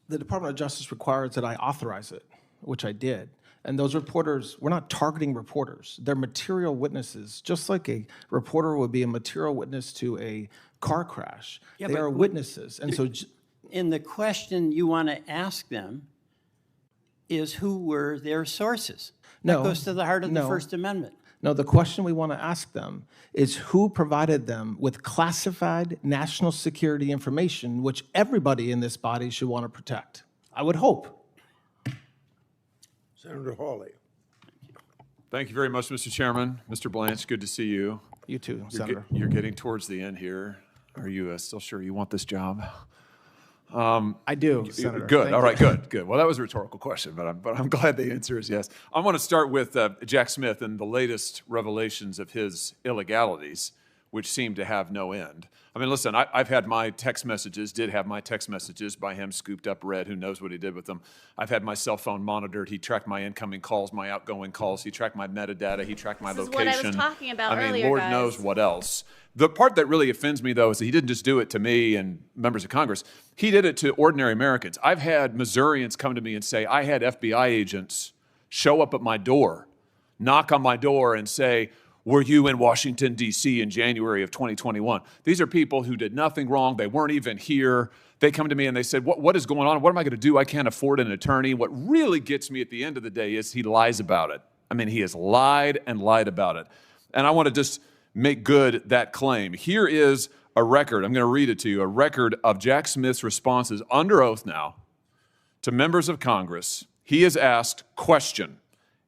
S3: The Department of Justice requires that I authorize it, which I did. And those reporters, we're not targeting reporters. They're material witnesses, just like a reporter would be a material witness to a car crash.
S6: Yeah,
S3: they
S6: but
S3: are witnesses. And so
S6: And the question you want to ask them is, who were their sources?
S3: No,
S6: That goes to the heart of the
S3: no.
S6: First Amendment.
S3: no, the question we want to ask them is who provided them with classified national security information, which everybody in this body should want to protect. I would hope.
S7: Senator Hawley.
S8: Thank you very much, Mr. Chairman. Mr. Blanche, good to see you.
S3: You too,
S8: You're,
S3: Senator.
S8: you're getting towards the end here. Are you still sure you want this job?
S3: I do, Senator.
S8: Good.
S3: Thank
S8: All
S3: you.
S8: right. Good. Well, that was a rhetorical question, but I'm glad the answer is yes. I want to start with Jack Smith and the latest revelations of his illegalities, which seem to have no end. I mean, listen, I've had my text messages, did have my text messages by him scooped up, read. Who knows what he did with them? I've had my cell phone monitored. He tracked my incoming calls, my outgoing calls. He tracked my metadata. He tracked my
S2: This is
S8: location.
S2: what I was talking about
S8: I mean,
S2: earlier,
S8: Lord
S2: guys.
S8: knows what else. The part that really offends me, though, is that he didn't just do it to me and members of Congress. He did it to ordinary Americans. I've had Missourians come to me and say, I had FBI agents show up at my door, knock on my door and say, were you in Washington, D.C. in January of 2021? These are people who did nothing wrong. They weren't even here. They come to me and they said, what is going on? What am I going to do? I can't afford an attorney. What really gets me at the end of the day is he lies about it. I mean, he has lied and lied about it. And I want to just make good that claim. Here is a record. I'm going to read it to you. A record of Jack Smith's responses under oath now to members of Congress. He is asked, question,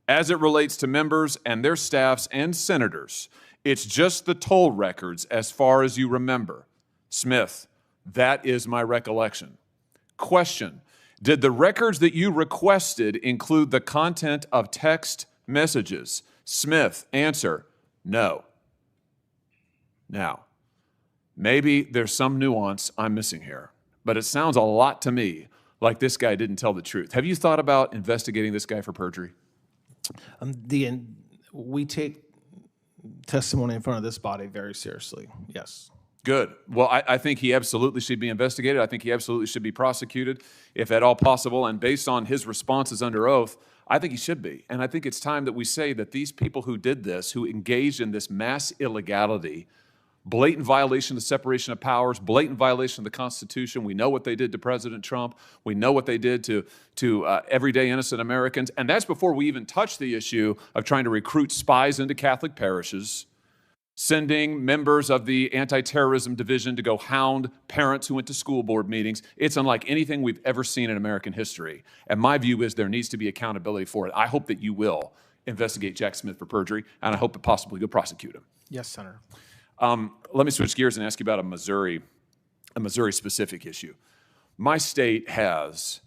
S8: as it relates to members and their staffs and senators, it's just the toll records as far as you remember. Smith, that is my recollection. Question, did the records that you requested include the content of text messages? Smith, answer, no. Now, maybe there's some nuance I'm missing here, but it sounds a lot to me like this guy didn't tell the truth. Have you thought about investigating this guy for perjury?
S3: We take testimony in front of this body very seriously, yes.
S8: Good. Well, I think he absolutely should be investigated. I think he absolutely should be prosecuted, if at all possible. And based on his responses under oath, I think he should be. And I think it's time that we say that these people who did this, who engaged in this mass illegality, blatant violation of the separation of powers, blatant violation of the Constitution. We know what they did to President Trump. We know what they did to everyday innocent Americans. And that's before we even touch the issue of trying to recruit spies into Catholic parishes, sending members of the anti-terrorism division to go hound parents who went to school board meetings. It's unlike anything we've ever seen in American history. And my view is there needs to be accountability for it. I hope that you will investigate Jack Smith for perjury, and I hope that possibly you'll prosecute him.
S3: Yes, Senator.
S8: Let me switch gears and ask you about a Missouri-specific issue. My state has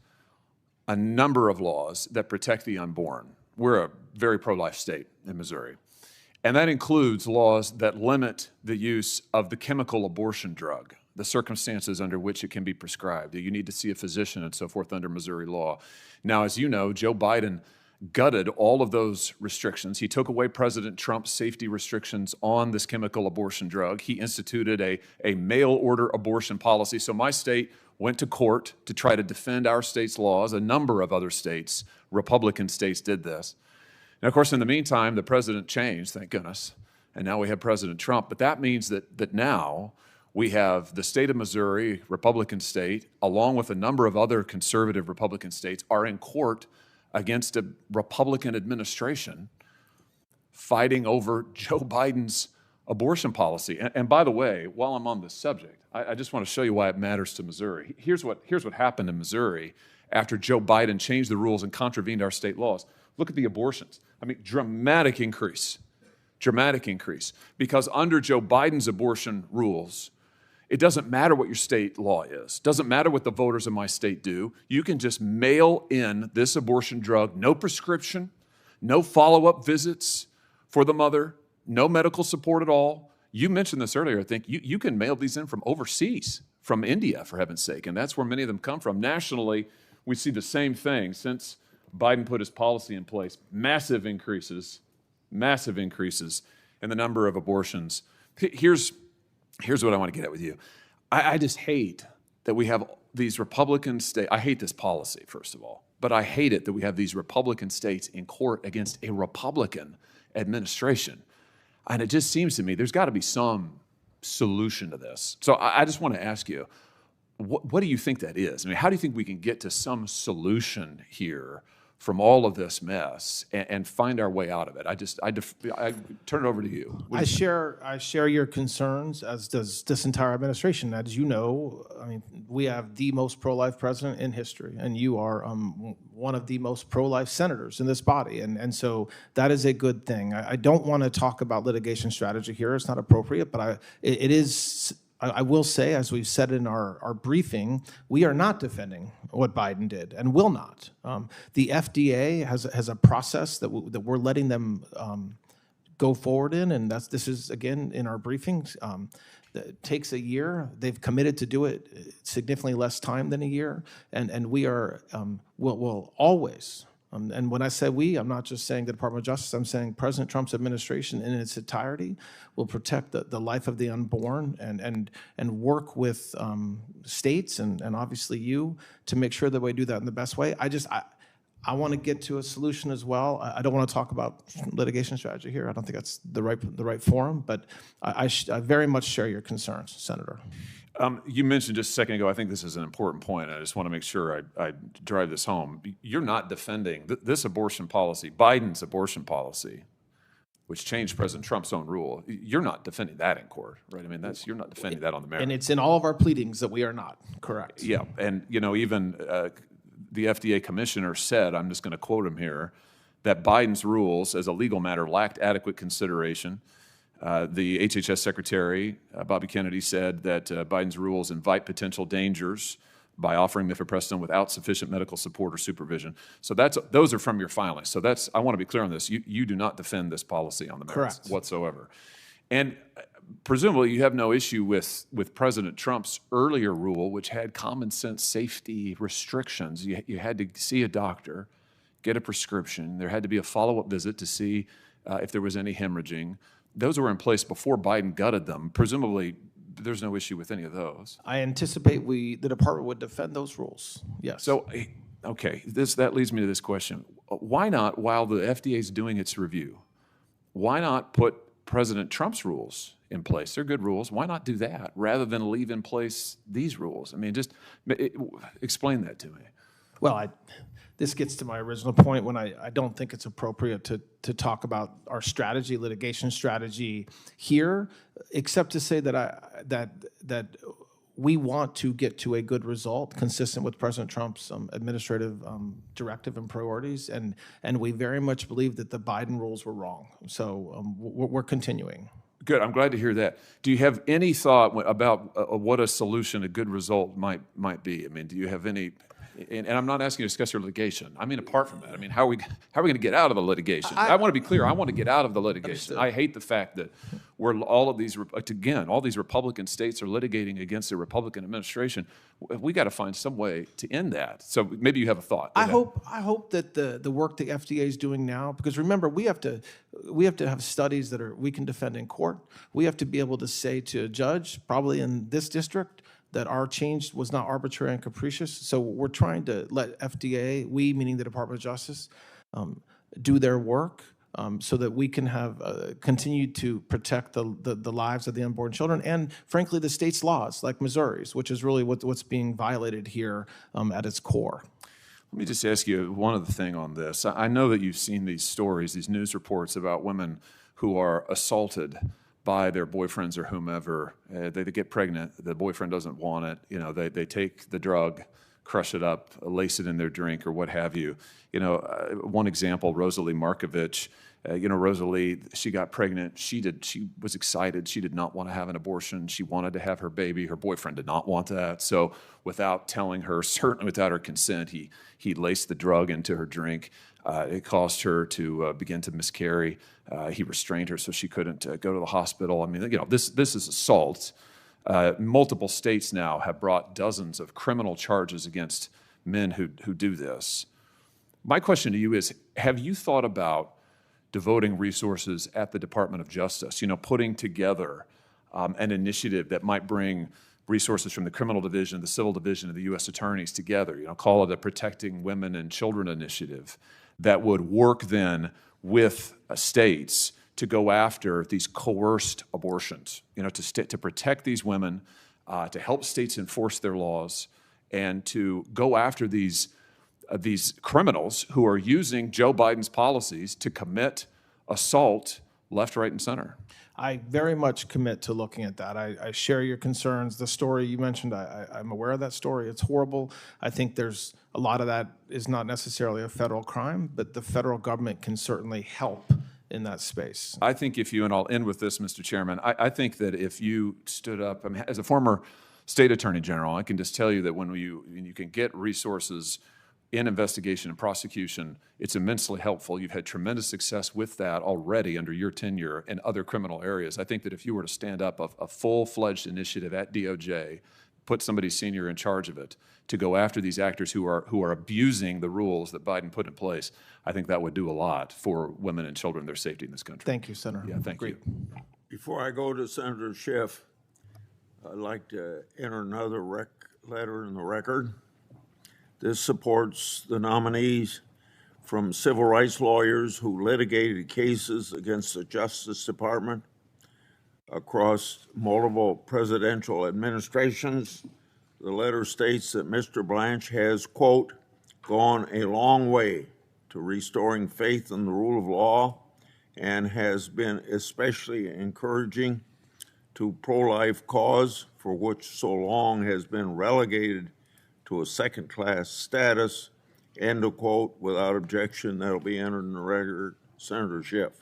S8: a number of laws that protect the unborn. We're a very pro-life state in Missouri. And that includes laws that limit the use of the chemical abortion drug, the circumstances under which it can be prescribed. You need to see a physician and so forth under Missouri law. Now, as you know, Joe Biden gutted all of those restrictions. He took away President Trump's safety restrictions on this chemical abortion drug. He instituted a mail-order abortion policy. So my state went to court to try to defend our state's laws. A number of other states, Republican states, did this. And of course, in the meantime, the president changed, thank goodness, and now we have President Trump. But that means that now we have the state of Missouri, Republican state, along with a number of other conservative Republican states, are in court against a Republican administration fighting over Joe Biden's abortion policy. And by the way, while I'm on this subject, I just want to show you why it matters to Missouri. Here's what happened in Missouri after Joe Biden changed the rules and contravened our state laws. Look at the abortions. I mean, dramatic increase. Because under Joe Biden's abortion rules, it doesn't matter what your state law is. Doesn't matter what the voters in my state do. You can just mail in this abortion drug, no prescription, no follow-up visits for the mother, no medical support at all. You mentioned this earlier, I think. You can mail these in from overseas, from India, for heaven's sake, and that's where many of them come from. Nationally, we see the same thing. Since Biden put his policy in place, massive increases in the number of abortions. Here's what I want to get at with you. I just hate that we have these Republican states. I hate this policy, first of all. but I hate it that we have these Republican states in court against a Republican administration. And it just seems to me there's got to be some solution to this. So I just want to ask you, what do you think that is? I mean, how do you think we can get to some solution here from all of this mess and find our way out of it? I turn it over to you.
S3: I share your concerns, as does this entire administration. As you know, I mean, we have the most pro-life president in history, and you are one of the most pro-life senators in this body, and so that is a good thing. I don't want to talk about litigation strategy here; it's not appropriate. But it is. I will say, as we've said in our briefing, we are not defending what Biden did and will not. The FDA has a process that we're letting them go forward in, and this is, again, in our briefings. It takes a year. They've committed to do it significantly less time than a year, and we are will always. And when I say we, I'm not just saying the Department of Justice, I'm saying President Trump's administration in its entirety will protect the life of the unborn and work with states and obviously you to make sure that we do that in the best way. I want to get to a solution as well. I don't want to talk about litigation strategy here. I don't think that's the right forum, but I very much share your concerns, Senator.
S8: You mentioned just a second ago, I think this is an important point. I just want to make sure I drive this home. You're not defending this abortion policy, Biden's abortion policy, which changed President Trump's own rule. You're not defending that in court, right? I mean, you're not defending that on the merits.
S3: And it's in all of our pleadings that we are not, correct.
S8: Yeah, and even the FDA commissioner said, I'm just going to quote him here, that Biden's rules as a legal matter lacked adequate consideration. The HHS Secretary, Bobby Kennedy, said that Biden's rules invite potential dangers by offering mifepristone without sufficient medical support or supervision. So those are from your filings. So I want to be clear on this. You do not defend this policy on the merits whatsoever. And presumably you have no issue with President Trump's earlier rule, which had common sense safety restrictions. You had to see a doctor, get a prescription. There had to be a follow-up visit to see if there was any hemorrhaging. Those were in place before Biden gutted them. Presumably, there's no issue with any of those.
S3: I anticipate the department would defend those rules. Yes.
S8: So, okay, that leads me to this question. Why not, while the FDA is doing its review, why not put President Trump's rules in place? They're good rules. Why not do that rather than leave in place these rules? I mean, just explain that to me.
S3: Well, this gets to my original point when I don't think it's appropriate to talk about our strategy, litigation strategy here, except to say that we want to get to a good result consistent with President Trump's administrative directive and priorities, and we very much believe that the Biden rules were wrong. So we're continuing.
S8: Good. I'm glad to hear that. Do you have any thought about what a solution, a good result might be? I mean, do you have any? And I'm not asking you to discuss your litigation. I mean, apart from that, I mean, how are we going to get out of the litigation? I want to be clear. I want to get out of the litigation.
S3: Understood.
S8: I hate the fact that all these Republican states are litigating against the Republican administration. We got to find some way to end that. So maybe you have a thought.
S3: I hope that the work the FDA is doing now, because remember, we have to have studies that we can defend in court. We have to be able to say to a judge, probably in this district, that our change was not arbitrary and capricious. So we're trying to let FDA, we meaning the Department of Justice, do their work so that we can have continue to protect the lives of the unborn children and, frankly, the state's laws, like Missouri's, which is really what's being violated here at its core.
S8: Let me just ask you one other thing on this. I know that you've seen these stories, these news reports about women who are assaulted by their boyfriends or whomever. They get pregnant. The boyfriend doesn't want it. You know, they take the drug, crush it up, lace it in their drink or what have you. You know, one example, Rosalie Markovich. Rosalie, she got pregnant. She was excited. She did not want to have an abortion. She wanted to have her baby. Her boyfriend did not want that. So without telling her, certainly without her consent, he laced the drug into her drink. It caused her to begin to miscarry. He restrained her so she couldn't go to the hospital. I mean, this is assault. Multiple states now have brought dozens of criminal charges against men who do this. My question to you is, have you thought about devoting resources at the Department of Justice, putting together an initiative that might bring resources from the criminal division, the civil division of the U.S. attorneys together, call it a Protecting Women and Children initiative that would work then with states to go after these coerced abortions, to protect these women, to help states enforce their laws, and to go after these criminals who are using Joe Biden's policies to commit assault left, right, and center.
S3: I very much commit to looking at that. I share your concerns. The story you mentioned, I'm aware of that story. It's horrible. I think there's a lot of that is not necessarily a federal crime, but the federal government can certainly help in that space.
S8: I think and I'll end with this, Mr. Chairman, I think that if you stood up, as a former state attorney general, I can just tell you that when you can get resources in investigation and prosecution, it's immensely helpful. You've had tremendous success with that already under your tenure in other criminal areas. I think that if you were to stand up a full-fledged initiative at DOJ, put somebody senior in charge of it to go after these actors who are abusing the rules that Biden put in place, I think that would do a lot for women and children, their safety in this country.
S3: Thank you, Senator.
S8: Yeah, thank you.
S7: Before I go to Senator Schiff, I'd like to enter another letter in the record. This supports the nominees from civil rights lawyers who litigated cases against the Justice Department across multiple presidential administrations. The letter states that Mr. Blanche has, quote, gone a long way to restoring faith in the rule of law and has been especially encouraging to pro-life cause, for which so long has been relegated to a second-class status, end of quote, without objection. That'll be entered in the record. Senator Schiff.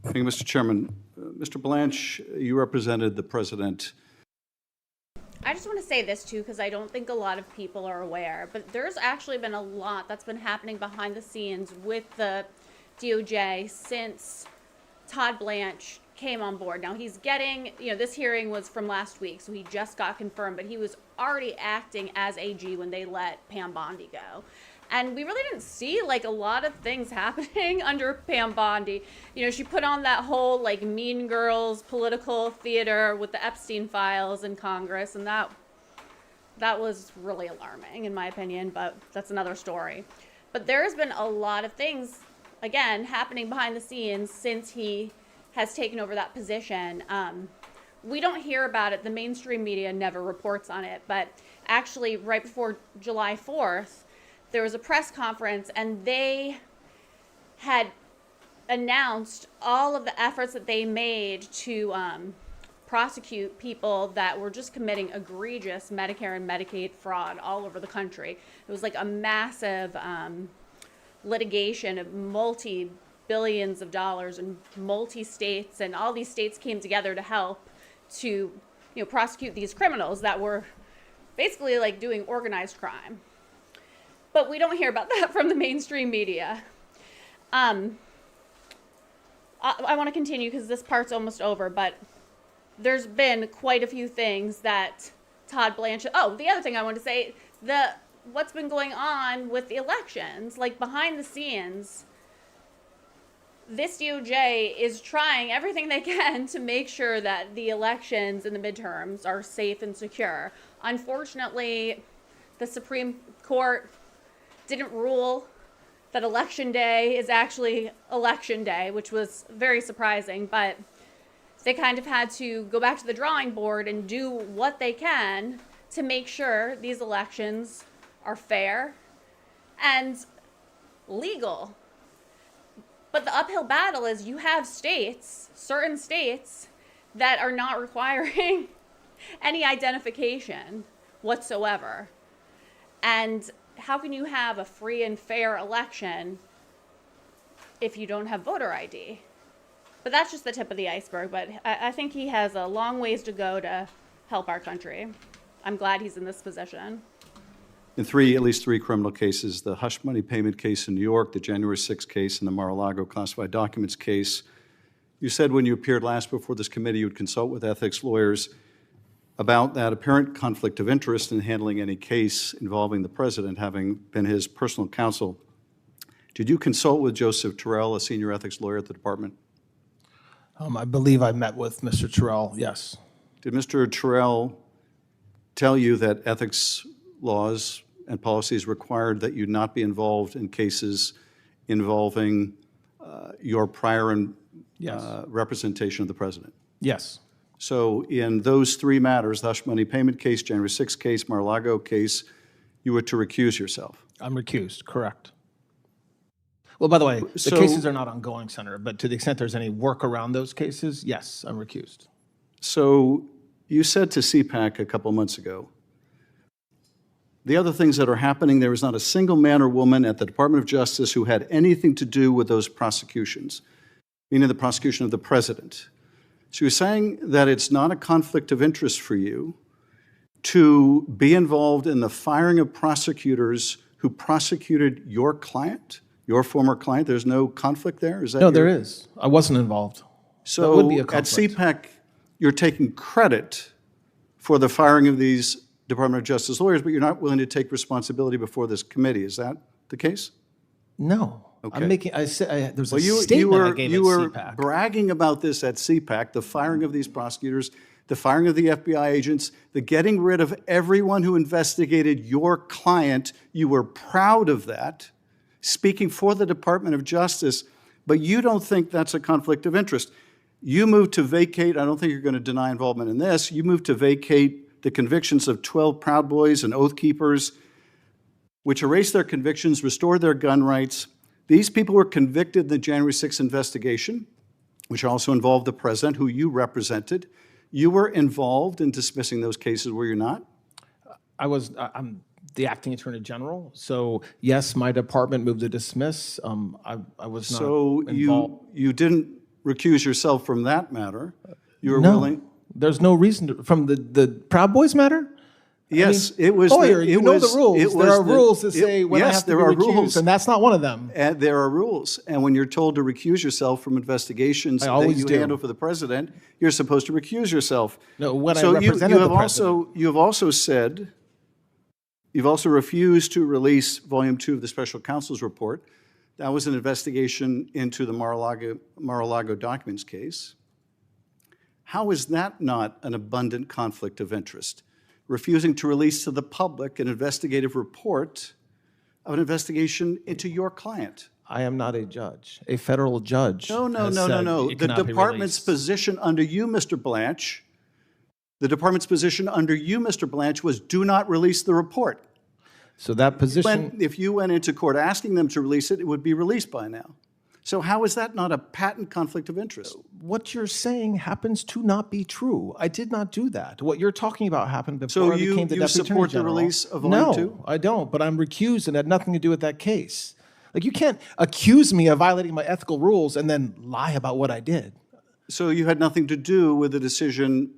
S9: Thank you, Mr. Chairman. Mr. Blanche, you represented the president.
S2: I just want to say this too, because I don't think a lot of people are aware, but there's actually been a lot that's been happening behind the scenes with the DOJ since Todd Blanche came on board. Now he's getting, this hearing was from last week, so he just got confirmed, but he was already acting as AG when they let Pam Bondi go. And we really didn't see a lot of things happening under Pam Bondi. She put on that whole Mean Girls political theater with the Epstein files in Congress, and that was really alarming in my opinion, but that's another story. But there has been a lot of things, again, happening behind the scenes since he has taken over that position. We don't hear about it. The mainstream media never reports on it, but actually right before July 4th, there was a press conference and they had announced all of the efforts that they made to prosecute people that were just committing egregious Medicare and Medicaid fraud all over the country. It was a massive litigation of multi-billions of dollars in multi-states, and all these states came together to help to prosecute these criminals that were basically doing organized crime. But we don't hear about that from the mainstream media. I want to continue because this part's almost over, but there's been quite a few things that Todd Blanche, the other thing I want to say, what's been going on with the elections, behind the scenes, this DOJ is trying everything they can to make sure that the elections and the midterms are safe and secure. Unfortunately, the Supreme Court didn't rule that Election Day is actually Election Day, which was very surprising, but they kind of had to go back to the drawing board and do what they can to make sure these elections are fair and legal. But the uphill battle is you have certain states, that are not requiring any identification whatsoever. And how can you have a free and fair election if you don't have voter ID? But that's just the tip of the iceberg. But I think he has a long ways to go to help our country. I'm glad he's in this position.
S9: In at least three criminal cases, the hush money payment case in New York, the January 6th case, and the Mar-a-Lago classified documents case, you said when you appeared last before this committee you would consult with ethics lawyers about that apparent conflict of interest in handling any case involving the president, having been his personal counsel. Did you consult with Joseph Terrell, a senior ethics lawyer at the department?
S3: I believe I met with Mr. Terrell, yes.
S9: Did Mr. Terrell tell you that ethics laws and policies required that you not be involved in cases involving your prior representation of the president.
S3: Yes.
S9: So in those three matters, the hush money payment case, January 6th case, Mar-a-Lago case, you were to recuse yourself.
S3: I'm recused, correct. Well, by the way, the cases are not ongoing, Senator, but to the extent there's any work around those cases, yes, I'm recused.
S9: So you said to CPAC a couple months ago, the other things that are happening, there is not a single man or woman at the Department of Justice who had anything to do with those prosecutions, meaning the prosecution of the president. So you're saying that it's not a conflict of interest for you to be involved in the firing of prosecutors who prosecuted your client, your former client? There's no conflict there? Is that
S3: No, there is. I wasn't involved.
S9: So
S3: that would be a
S9: at
S3: conflict.
S9: CPAC, you're taking credit for the firing of these Department of Justice lawyers, but you're not willing to take responsibility before this committee. Is that the case?
S3: No.
S9: Okay.
S3: I'm making, there's a
S9: You
S3: statement I gave
S9: were
S3: at CPAC.
S9: bragging about this at CPAC, the firing of these prosecutors, the firing of the FBI agents, the getting rid of everyone who investigated your client. You were proud of that, speaking for the Department of Justice, but you don't think that's a conflict of interest. You moved to vacate, I don't think you're going to deny involvement in this, you moved to vacate the convictions of 12 Proud Boys and Oath Keepers, which erased their convictions, restored their gun rights. These people were convicted in the January 6th investigation, which also involved the president, who you represented. You were involved in dismissing those cases, were you not?
S3: I'm the acting attorney general, so yes, my department moved to dismiss. I was not
S9: So
S3: involved.
S9: you didn't recuse yourself from that matter. You were
S3: No,
S9: willing.
S3: there's no reason to, from the Proud Boys matter?
S9: Yes,
S3: I mean,
S9: it was.
S3: lawyer,
S9: it
S3: you know
S9: was,
S3: the rules.
S9: it
S3: There are
S9: was the-
S3: rules that say when I
S9: yes,
S3: have to
S9: there
S3: be
S9: are
S3: recused,
S9: rules.
S3: and that's not one of them.
S9: And there are rules. And when you're told to recuse yourself from investigations that
S3: always
S9: you
S3: do.
S9: handle for the president, you're supposed to recuse yourself.
S3: No, when I
S9: so
S3: represented
S9: you have
S3: the president.
S9: you have also said, you've also refused to release Volume 2 of the Special Counsel's report. That was an investigation into the Mar-a-Lago documents case. How is that not an abundant conflict of interest? Refusing to release to the public an investigative report of an investigation into your client.
S3: I am not a judge. A federal judge.
S9: No.
S3: has said it
S9: The
S3: cannot be
S9: department's
S3: released.
S9: position under you, Mr. Blanche, the department's position under you, Mr. Blanche, was do not release the report.
S3: So that position.
S9: If you went into court asking them to release it, it would be released by now. So how is that not a patent conflict of interest?
S3: What you're saying happens to not be true. I did not do that. What you're talking about happened before
S9: So
S3: I became the
S9: you
S3: deputy attorney
S9: support the
S3: general.
S9: release of Volume 2?
S3: No, I don't, but I'm recused and it had nothing to do with that case. Like, you can't accuse me of violating my ethical rules and then lie about what I did.
S9: So you had nothing to do with the decision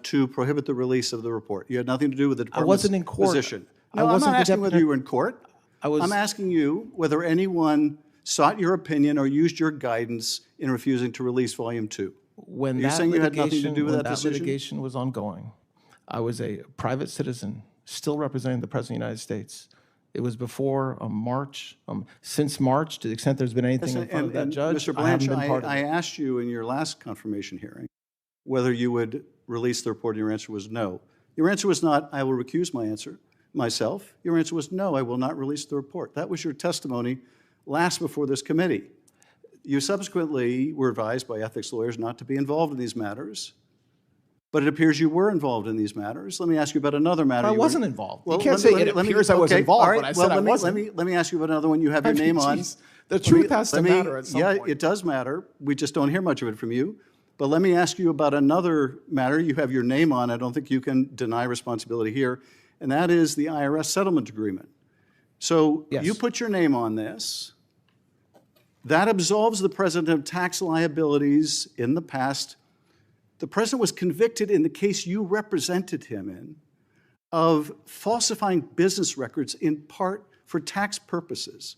S9: to prohibit the release of the report? You had nothing to do with the department's
S3: wasn't in court.
S9: position?
S3: I
S9: No, I'm
S3: wasn't
S9: not
S3: the
S9: asking whether
S3: deputy-
S9: you were in court. I'm asking you whether anyone sought your opinion or used your guidance in refusing to release Volume 2.
S3: When
S9: Are you
S3: that
S9: saying you had nothing to do with
S3: when
S9: that decision?
S3: litigation was ongoing, I was a private citizen, still representing the President of the United States. It was before March. Since March, to the extent there's been anything in front of that judge,
S9: Mr.
S3: I haven't
S9: Blanche,
S3: been part of
S9: I
S3: it.
S9: asked you in your last confirmation hearing whether you would release the report, and your answer was no. Your answer was not, I will recuse myself. Your answer was, no, I will not release the report. That was your testimony last before this committee. You subsequently were advised by ethics lawyers not to be involved in these matters, but it appears you were involved in these matters. Let me ask you about another matter.
S3: I
S9: You were-
S3: wasn't involved.
S9: Well,
S3: You can't
S9: let me-
S3: say it
S9: let me-
S3: appears I was
S9: okay,
S3: involved
S9: all right,
S3: when I
S9: well,
S3: said I wasn't.
S9: Let me ask you about another one you have your
S3: I mean,
S9: name on.
S3: geez, the truth has to matter at some
S9: yeah,
S3: point.
S9: it does matter. We just don't hear much of it from you. But let me ask you about another matter you have your name on. I don't think you can deny responsibility here, and that is the IRS settlement agreement. So
S3: Yes.
S9: you put your name on this. That absolves the president of tax liabilities in the past. The president was convicted in the case you represented him in of falsifying business records in part for tax purposes.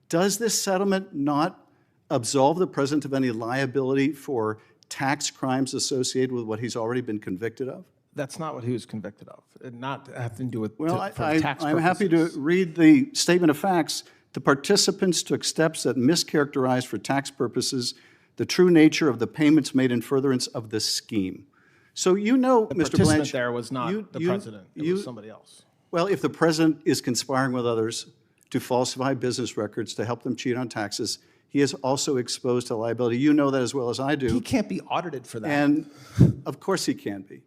S9: Does this settlement not absolve the president of any liability for tax crimes associated with what he's already been convicted of?
S3: That's not what he was convicted of. It not having to do with
S9: Well,
S3: for tax
S9: I'm happy to
S3: purposes.
S9: read the statement of facts. The participants took steps that mischaracterized for tax purposes the true nature of the payments made in furtherance of the scheme. So you know,
S3: The
S9: Mr.
S3: participant
S9: Blanche.
S3: there was not the president. It was somebody else.
S9: Well, if the president is conspiring with others to falsify business records to help them cheat on taxes, he is also exposed to liability. You know that as well as I do.
S3: He can't be audited for that.
S9: And of course he can be.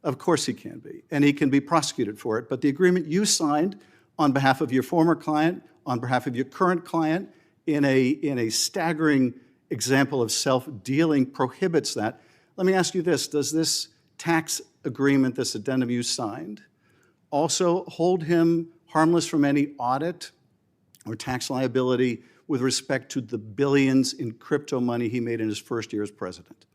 S9: Of course he can be. And he can be prosecuted for it. But the agreement you signed on behalf of your former client, on behalf of your current client, in a staggering example of self-dealing prohibits that. Let me ask you this. Does this tax agreement, this addendum you signed, also hold him harmless from any audit or tax liability with respect to the billions in crypto money he made in his first year as president?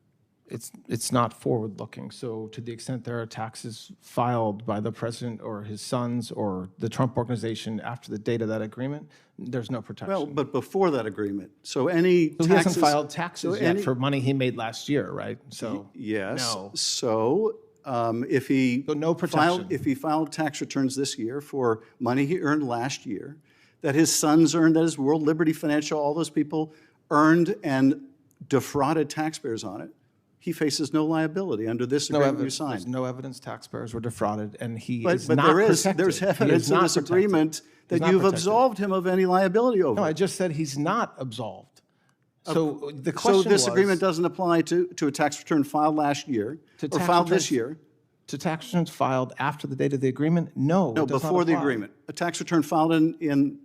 S3: It's not forward-looking. So to the extent there are taxes filed by the president or his sons or the Trump organization after the date of that agreement, there's no protection.
S9: Well, but before that agreement, so any taxes...
S3: So he hasn't filed taxes
S9: so
S3: yet
S9: any-
S3: for money he made last year, right? So
S9: Yes.
S3: no.
S9: So if he
S3: So no protection.
S9: if he filed tax returns this year for money he earned last year, that his sons earned, that his World Liberty Financial, all those people earned and defrauded taxpayers on it, he faces no liability under this
S3: No
S9: agreement you
S3: evidence. There's
S9: signed.
S3: no evidence taxpayers were defrauded, and he
S9: But
S3: is not protected.
S9: there's
S3: He
S9: evidence
S3: is
S9: in
S3: not
S9: this
S3: protected.
S9: agreement that
S3: He's not
S9: you've
S3: protected.
S9: absolved him of any liability over
S3: No,
S9: it.
S3: I just said he's not absolved. So the question
S9: So this
S3: was,
S9: agreement doesn't apply to a tax return filed last year
S3: To
S9: or
S3: tax
S9: filed this
S3: returns-
S9: year?
S3: to tax returns filed after the date of the agreement? No,
S9: No,
S3: it does not
S9: before the
S3: apply.
S9: agreement. A tax return filed in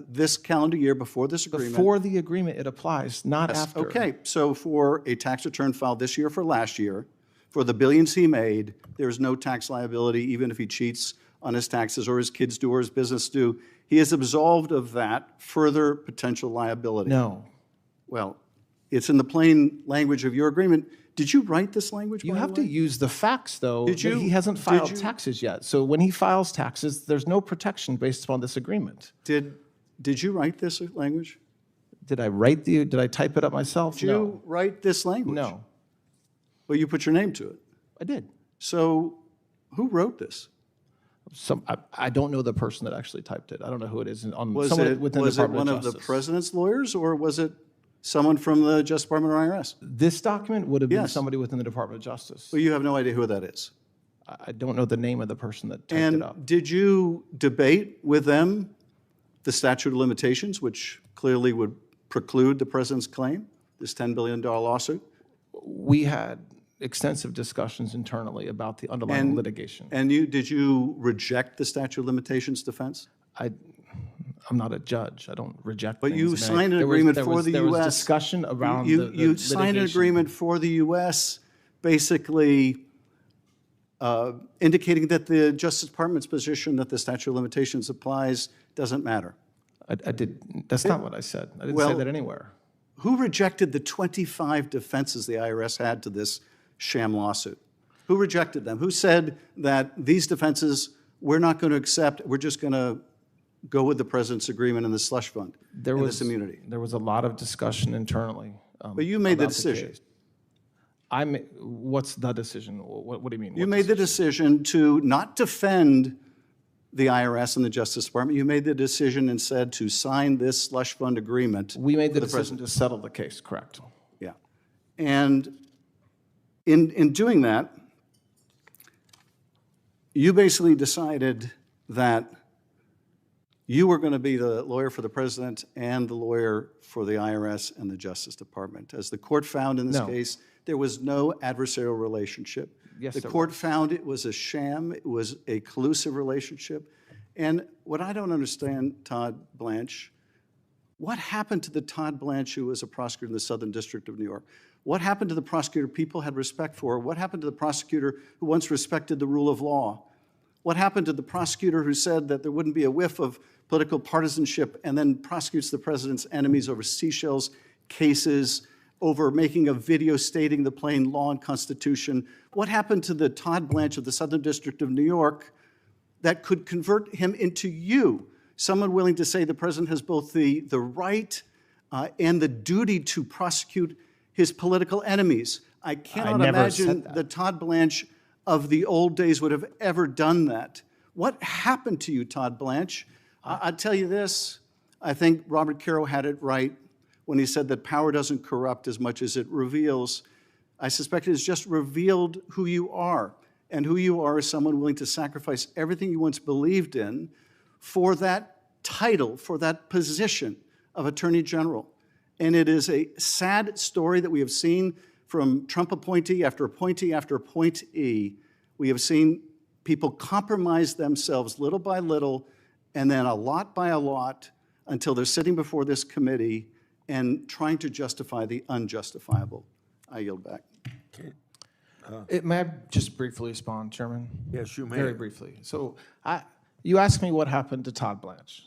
S9: this calendar year before this agreement.
S3: Before the agreement, it applies, not after.
S9: Okay, so for a tax return filed this year for last year, for the billions he made, there's no tax liability even if he cheats on his taxes or his kids do or his business do. He is absolved of that further potential liability.
S3: No.
S9: Well, it's in the plain language of your agreement. Did you write this language,
S3: You
S9: by
S3: have
S9: the
S3: to
S9: way?
S3: use the facts, though,
S9: Did
S3: that
S9: you-
S3: he hasn't
S9: did
S3: filed
S9: you-
S3: taxes yet. So when he files taxes, there's no protection based upon this agreement.
S9: Did you write this language?
S3: Did I type it up myself?
S9: Did you write this language?
S3: No.
S9: Well, you put your name to it.
S3: I did.
S9: So who wrote this?
S3: I don't know the person that actually typed it. I don't know who it is.
S9: Was
S3: Someone
S9: it,
S3: within the
S9: was it
S3: Department
S9: one
S3: of
S9: of the
S3: Justice.
S9: president's lawyers, or was it someone from the Justice Department or IRS?
S3: This document would have been
S9: Yes.
S3: somebody within the Department of Justice.
S9: Well, you have no idea who that is.
S3: I don't know the name of the person that typed it
S9: And
S3: up.
S9: did you debate with them the statute of limitations, which clearly would preclude the president's claim, this $10 billion lawsuit?
S3: We had extensive discussions internally about the underlying litigation.
S9: And did you reject the statute of limitations defense?
S3: I'm not a judge. I don't reject
S9: But
S3: things.
S9: you
S3: I mean,
S9: signed an
S3: there was-
S9: agreement
S3: there
S9: for
S3: was-
S9: the
S3: There was
S9: U.S.
S3: discussion around
S9: You
S3: the
S9: signed an
S3: litigation.
S9: agreement for the U.S. basically indicating that the Justice Department's position that the statute of limitations applies doesn't matter.
S3: I did. That's not what I said. I didn't say
S9: Well-
S3: that anywhere.
S9: Who rejected the 25 defenses the IRS had to this sham lawsuit? Who rejected them? Who said that these defenses we're not going to accept, we're just going to go with the president's agreement in the slush fund,
S3: There
S9: in
S3: was
S9: this immunity?
S3: There was a lot of discussion internally.
S9: But you made the
S3: about
S9: decision.
S3: case. What's the decision? What do you mean?
S9: You
S3: What
S9: made the decision to not defend the IRS and the Justice Department. You made the decision and said to sign this slush fund agreement.
S3: We made the
S9: with
S3: decision to settle the case, correct?
S9: Yeah. And in doing that, you basically decided that you were going to be the lawyer for the president and the lawyer for the IRS and the Justice Department. As the court found in this
S3: No.
S9: case, there was no adversarial relationship.
S3: Yes,
S9: the
S3: there
S9: court found it was a sham, it was a collusive relationship. And what I don't understand, Todd Blanche, what happened to the Todd Blanche who was a prosecutor in the Southern District of New York? What happened to the prosecutor people had respect for? What happened to the prosecutor who once respected the rule of law? What happened to the prosecutor who said that there wouldn't be a whiff of political partisanship and then prosecutes the president's enemies over Seychelles cases, over making a video stating the plain law and Constitution? What happened to the Todd Blanche of the Southern District of New York that could convert him into you, someone willing to say the president has both the right and the duty to prosecute his political enemies? I cannot
S3: never said
S9: imagine
S3: that.
S9: the Todd Blanche of the old days would have ever done that. What happened to you, Todd Blanche? I'll tell you this. I think Robert Caro had it right when he said that power doesn't corrupt as much as it reveals. I suspect it has just revealed who you are. And who you are is someone willing to sacrifice everything you once believed in for that title, for that position of Attorney General. And it is a sad story that we have seen from Trump appointee after appointee after appointee. We have seen people compromise themselves little by little and then a lot by a lot until they're sitting before this committee and trying to justify the unjustifiable. I yield back.
S3: May I just briefly respond, Chairman?
S7: Yes, you may.
S3: Very briefly. So you asked me what happened to Todd Blanche.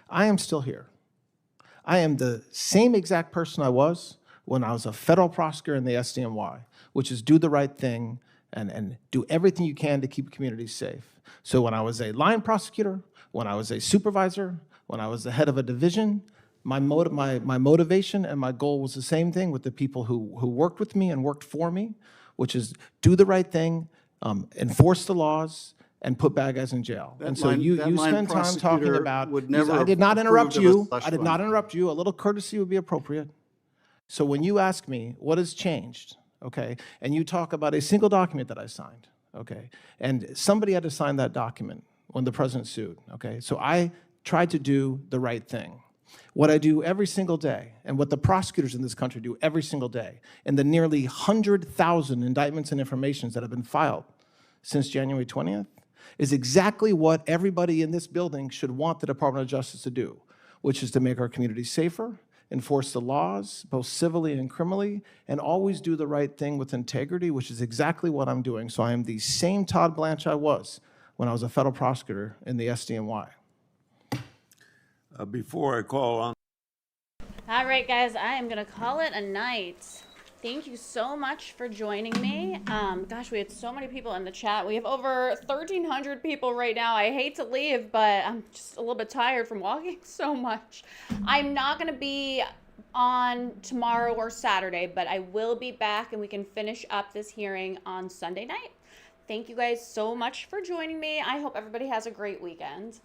S3: I am still here. I am the same exact person I was when I was a federal prosecutor in the SDNY, which is do the right thing and do everything you can to keep communities safe. So when I was a line prosecutor, when I was a supervisor, when I was the head of a division, my motivation and my goal was the same thing with the people who worked with me and worked for me, which is do the right thing, enforce the laws, and put bad guys in jail. And so you spend time talking about, I did not interrupt you. I did not interrupt you. A little courtesy would be appropriate. So when you ask me what has changed, okay, and you talk about a single document that I signed, okay, and somebody had to sign that document when the president sued, okay, so I tried to do the right thing. What I do every single day, and what the prosecutors in this country do every single day, and the nearly 100,000 indictments and informations that have been filed since January 20th, is exactly what everybody in this building should want the Department of Justice to do, which is to make our communities safer, enforce the laws, both civilly and criminally, and always do the right thing with integrity, which is exactly what I'm doing. So I am the same Todd Blanche I was when I was a federal prosecutor in the SDNY.
S7: Before I call on.
S2: All right, guys, I am going to call it a night. Thank you so much for joining me. Gosh, we had so many people in the chat. We have over 1,300 people right now. I hate to leave, but I'm just a little bit tired from walking so much. I'm not going to be on tomorrow or Saturday, but I will be back and we can finish up this hearing on Sunday night. Thank you guys so much for joining me. I hope everybody has a great weekend.